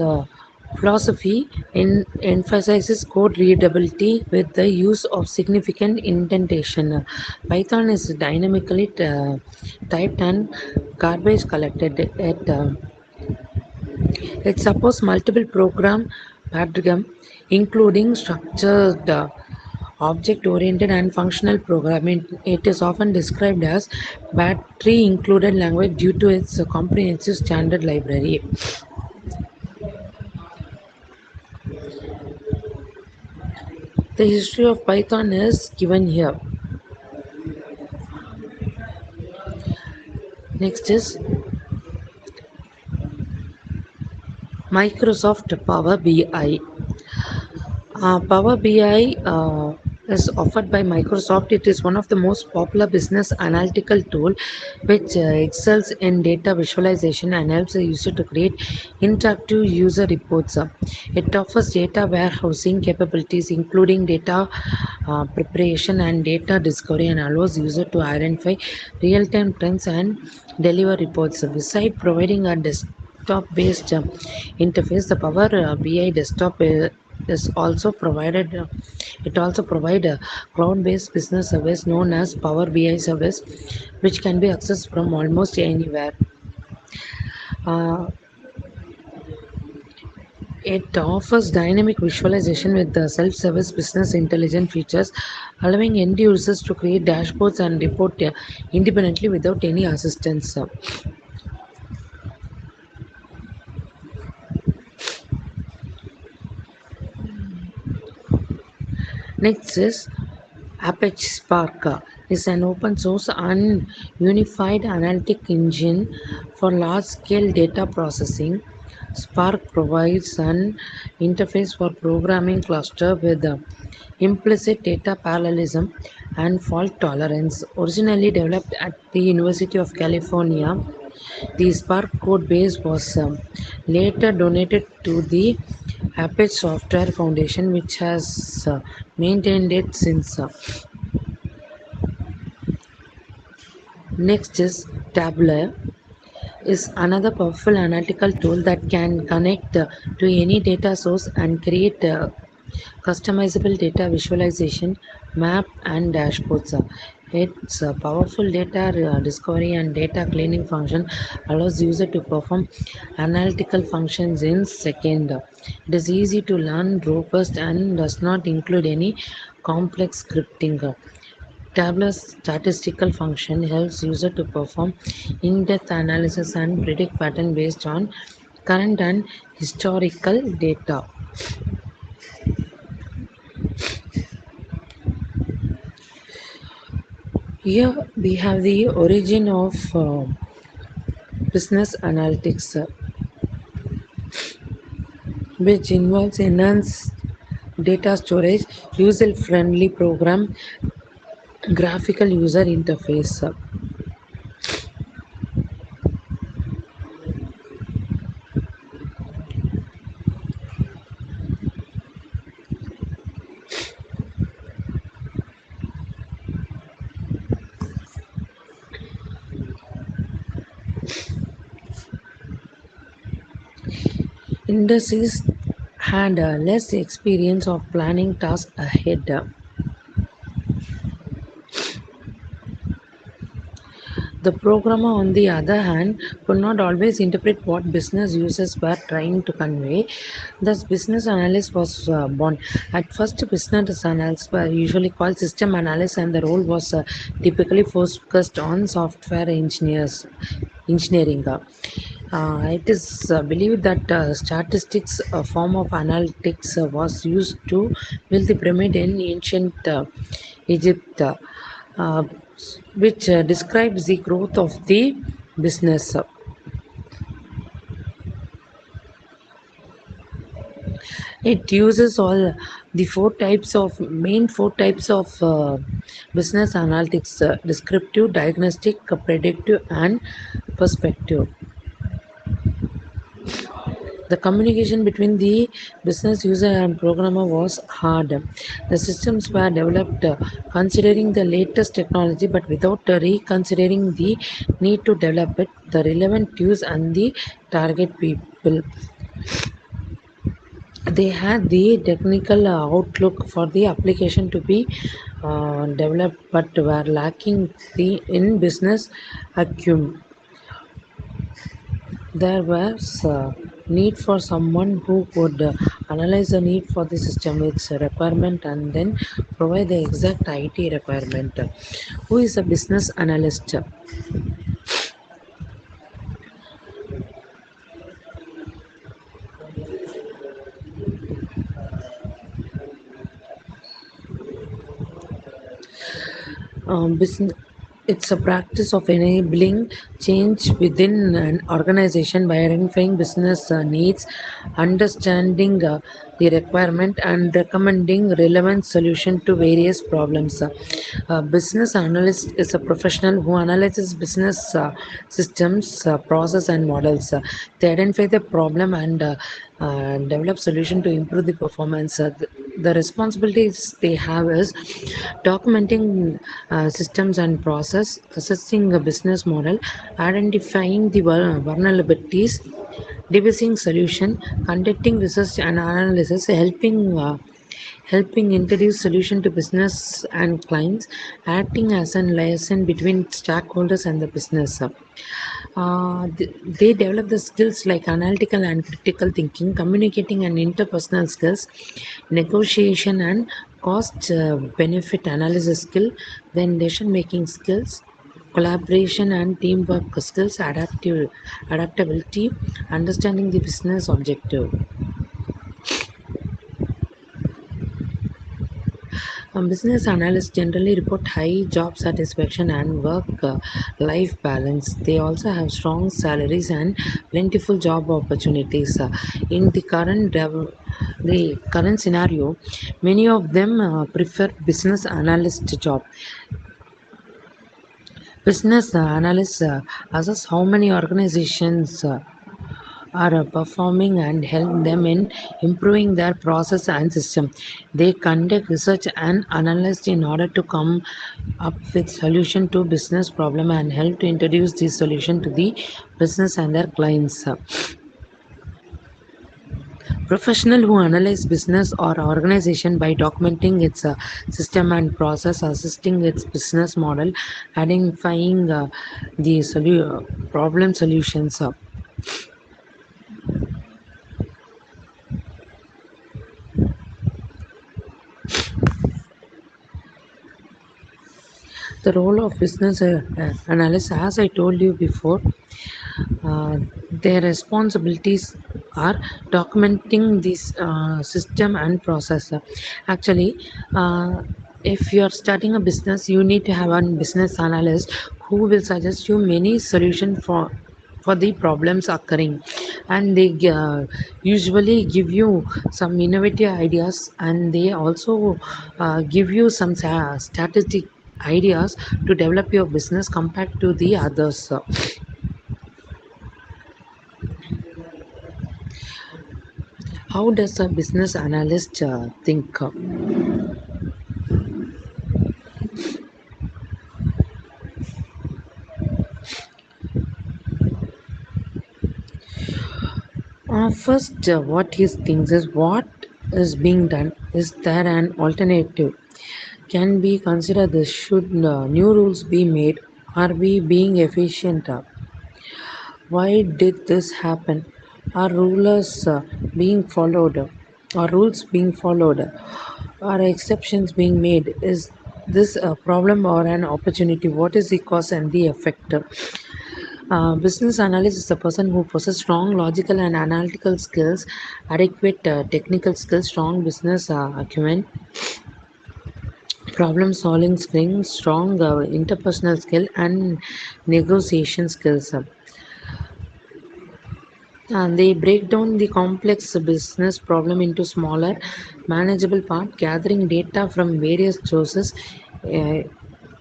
philosophy and emphasizes code readability with the use of significant indentation. Python is dynamically typed and garbage collected. It supports multiple program paradigm, including structured, object-oriented, and functional programming. It is often described as battery-included language due to its comprehensive standard library. The history of Python is given here. Next is Microsoft Power BI. Power BI is offered by Microsoft. It is one of the most popular business analytical tool which excels in data visualization and helps the user to create interactive user reports. It offers data warehousing capabilities including data preparation and data discovery and allows user to identify real-time trends and deliver reports. Besides providing a desktop-based interface, the Power BI desktop is also provided it also provide a cloud-based business service known as Power BI service, which can be accessed from almost anywhere. uh, it offers dynamic visualization with the self-service business intelligence features, allowing end users to create dashboards and report independently without any assistance. Next is Apache Spark is an open source and unified analytic engine for large scale data processing. Spark provides an interface for programming cluster with implicit data parallelism and fault tolerance. Originally developed at the University of California, the Spark code base was later donated to the Apache Software Foundation, which has maintained it since. Next is Tableau is another powerful analytical tool that can connect to any data source and create customizable data visualization, map, and dashboards. Its powerful data discovery and data cleaning function allows user to perform analytical functions in second. It is easy to learn, robust, and does not include any complex scripting. Tableau's statistical function helps user to perform in-depth analysis and predict pattern based on current and historical data. Here we have the origin of business analytics, which involves enhanced data storage, user-friendly program, graphical user interface. Industries had less experience of planning tasks ahead. The programmer, on the other hand, could not always interpret what business users were trying to convey. Thus, business analyst was born. At first, business analysts were usually called system analysts, and the role was typically focused on software engineering. It is believed that statistics, a form of analytics, was used to build the pyramid in ancient Egypt, uh, which describes the growth of the business. It uses all the four types of business analytics: descriptive, diagnostic, predictive, and perspective. The communication between the business user and programmer was hard. The systems were developed considering the latest technology but without reconsidering the need to develop it, the relevant use, and the target people. They had the technical outlook for the application to be developed but were lacking the in business acumen. There was a need for someone who could analyze the need for the system, its requirement, and then provide the exact IT requirement. Who is a business analyst? Business, it's a practice of enabling change within an organization by identifying business needs, understanding the requirement, and recommending relevant solution to various problems. A business analyst is a professional who analyzes business systems, process, and models. They identify the problem and develop solution to improve the performance. The responsibilities they have is documenting systems and process, assessing a business model, identifying the vulnerabilities, devising solution, conducting research and analysis, helping introduce solution to business and clients, acting as a liaison between stakeholders and the business. They develop the skills like analytical and critical thinking, communicating and interpersonal skills, negotiation and cost benefit analysis skill, then decision making skills, collaboration and teamwork skills, adaptability, understanding the business objective. Business analysts generally report high job satisfaction and work life balance. They also have strong salaries and plentiful job opportunities. In the current scenario, many of them prefer business analyst job. Business analysts assess how many organizations are performing and help them in improving their process and system. They conduct research and analysis in order to come up with solution to business problem and help to introduce this solution to the business and their clients. Professional who analyze business or organization by documenting its system and process, assisting its business model, identifying the problem solutions. The role of business analyst, as I told you before, uh, their responsibilities are documenting this system and process. Actually, uh, if you're starting a business, you need to have a business analyst who will suggest you many solutions for the problems occurring, and they usually give you some innovative ideas, and they also give you some strategic ideas to develop your business compared to the others. How does a business analyst think? First, what he thinks is what is being done. Is there an alternative? Can we consider this? Should new rules be made? Are we being efficient? Why did this happen? Are rulers being followed? Are rules being followed? Are exceptions being made? Is this a problem or an opportunity? What is the cause and the effect? Business analyst is a person who possesses strong logical and analytical skills, adequate technical skills, strong business acumen, problem solving skills, strong interpersonal skill, and negotiation skills. And they break down the complex business problem into smaller, manageable parts, gathering data from various sources, uh,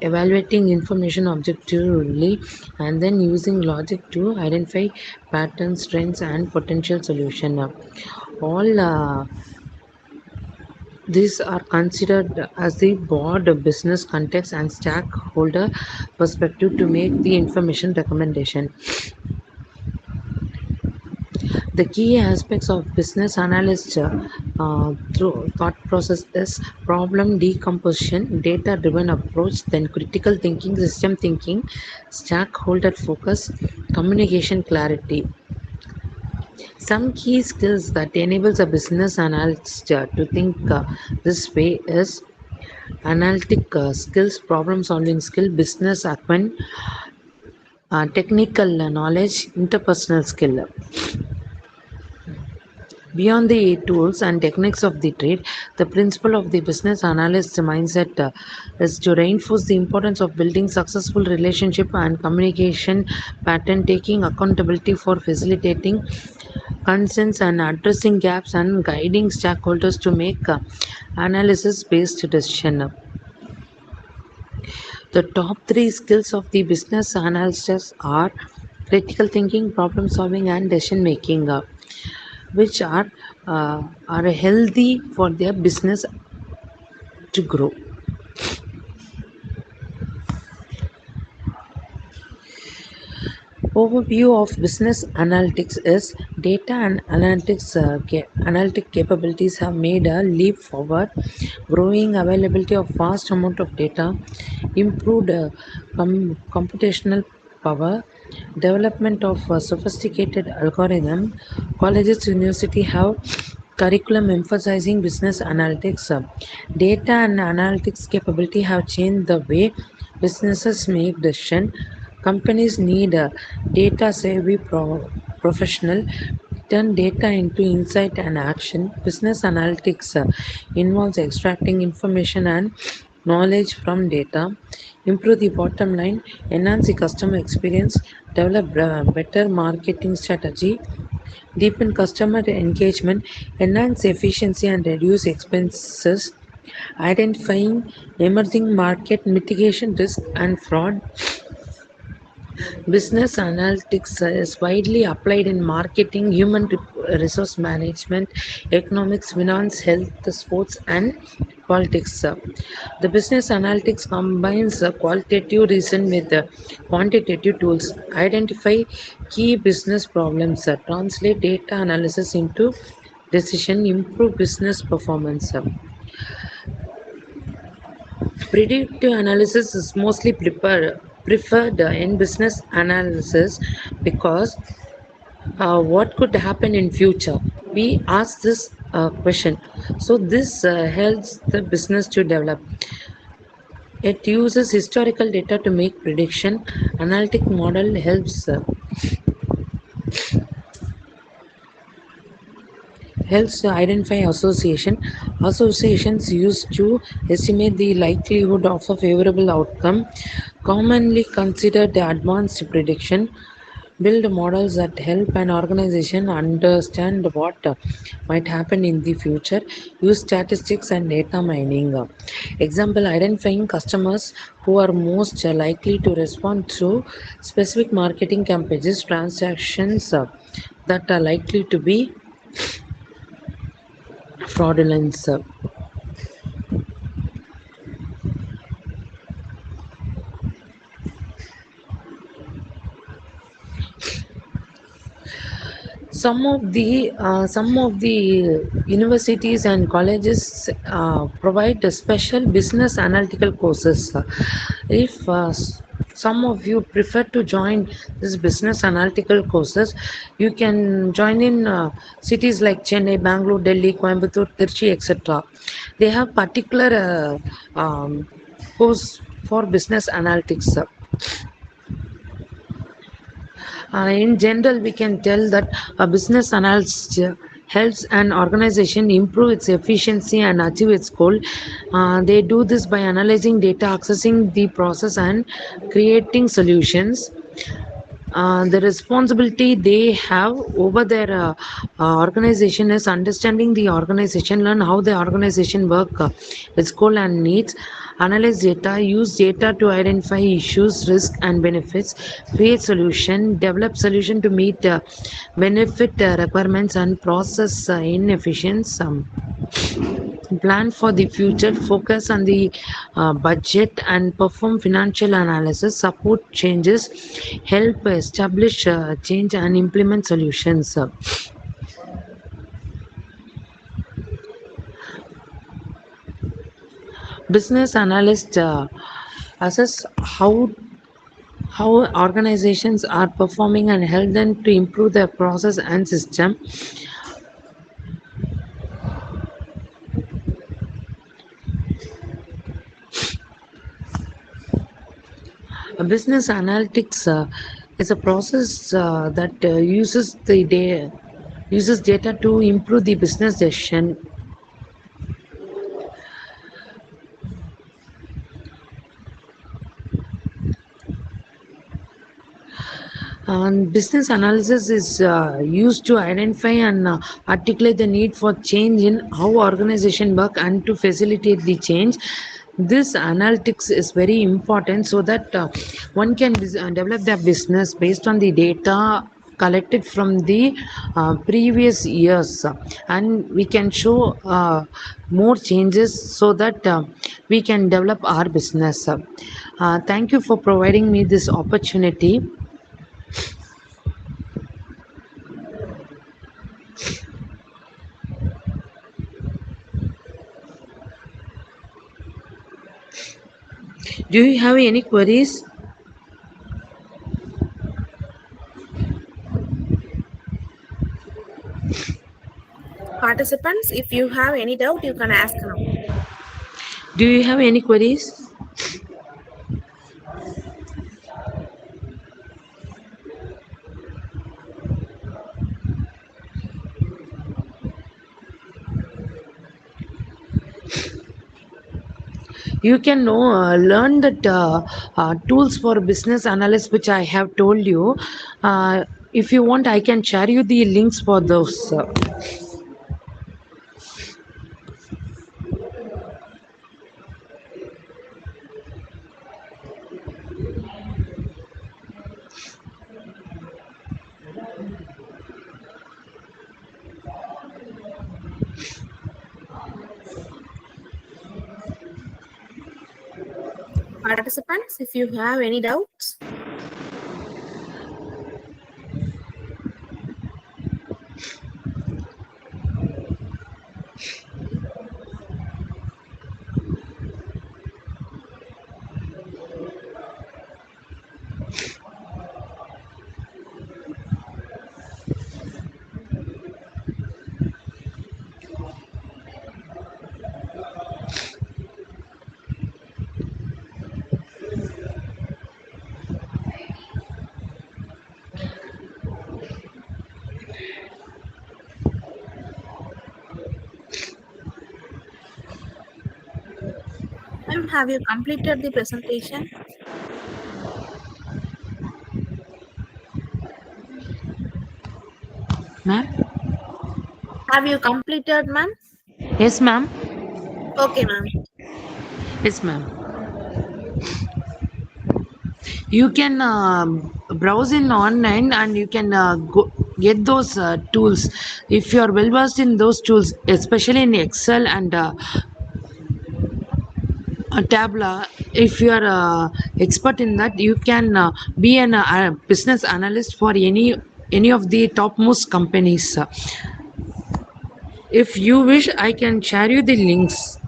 evaluating information objectively, and then using logic to identify patterns, trends, and potential solution. All these are considered as the broad business context and stakeholder perspective to make the information recommendation. The key aspects of business analyst through thought process is problem decomposition, data driven approach, then critical thinking, system thinking, stakeholder focus, communication clarity. Some key skills that enables a business analyst to think this way is analytic skills, problem solving skill, business acumen, technical knowledge, interpersonal skill. Beyond the tools and techniques of the trade, the principle of the business analyst mindset is to reinforce the importance of building successful relationship and communication pattern, taking accountability for facilitating consents and addressing gaps and guiding stakeholders to make analysis based decision. The top three skills of the business analyst are critical thinking, problem solving, and decision making, which are healthy for their business to grow. Overview of business analytics is data and analytic capabilities have made a leap forward. Growing availability of vast amount of data, improved computational power, development of sophisticated algorithm. Colleges, university have curriculum emphasizing business analytics. Data and analytics capability have changed the way businesses make decisions. Companies need a data savvy professional turn data into insight and action. Business analytics involves extracting information and knowledge from data, improve the bottom line, enhance the customer experience, develop better marketing strategy, deepen customer engagement, enhance efficiency and reduce expenses, identifying emerging market mitigation risk and fraud. Business analytics is widely applied in marketing, human resource management, economics, finance, health, sports, and politics. The business analytics combines qualitative reason with quantitative tools, identify key business problems, translate data analysis into decision, improve business performance. Predictive analysis is mostly preferred in business analysis because what could happen in future? We ask this question. So this helps the business to develop. It uses historical data to make prediction. Analytic model helps helps to identify associations used to estimate the likelihood of a favorable outcome, commonly considered the advanced prediction. Build models that help an organization understand what might happen in the future. Use statistics and data mining. Example, identifying customers who are most likely to respond to specific marketing campaigns, transactions that are likely to be fraudulent. Some of the universities and colleges provide a special business analytical courses. If some of you prefer to join this business analytical courses, you can join in cities like Chennai, Bangalore, Delhi, Coimbatore, Tirchi, etc. They have particular course for business analytics. In general, we can tell that a business analyst helps an organization improve its efficiency and achieve its goal. They do this by analyzing data, accessing the process, and creating solutions. The responsibility they have over their organization is understanding the organization, learn how the organization work, its goal and needs, analyze data, use data to identify issues, risk and benefits, create solution, develop solution to meet benefit requirements and process inefficiencies. Plan for the future, focus on the budget and perform financial analysis, support changes, help establish change and implement solutions. Business analysts assess how organizations are performing and help them to improve their process and system. Business analytics is a process that uses data to improve the business decision. And business analysis is used to identify and articulate the need for change in how organization work and to facilitate the change. This analytics is very important so that one can develop their business based on the data collected from the previous years, and we can show more changes so that we can develop our business. Thank you for providing me this opportunity. Do you have any queries? Participants, if you have any doubt, you can ask now. Do you have any queries? You can know, learn that tools for business analysts which I have told you. If you want, I can share you the links for those. Participants, if you have any doubts. ma'am, have you completed the presentation? Ma'am? Have you completed, ma'am? Yes, ma'am. Okay, ma'am. Yes, ma'am. You can browse in online and you can get those tools if you are well versed in those tools, especially in Excel and Tabla. If you are expert in that, you can be an business analyst for any of the topmost companies. If you wish, I can share you the links.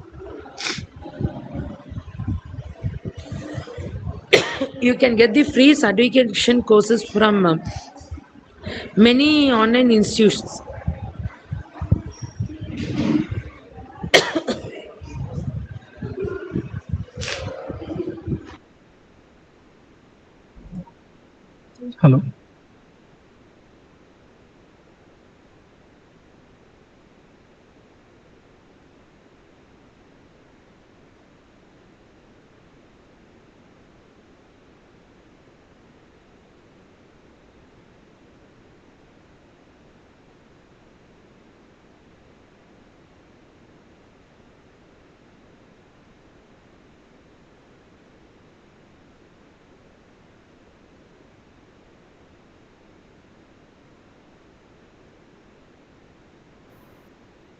You can get the free certification courses from many online institutions. Hello.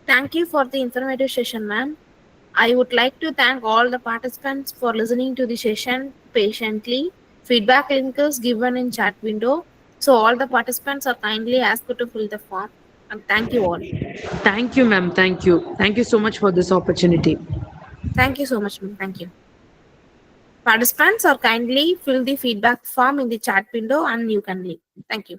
Thank you for the informative session, ma'am. I would like to thank all the participants for listening to the session patiently. Feedback link is given in chat window. So all the participants are kindly asked to fill the form. And thank you all. Thank you, ma'am. Thank you. Thank you so much for this opportunity. Thank you so much, ma'am. Thank you. Participants are kindly fill the feedback form in the chat window and you can leave. Thank you.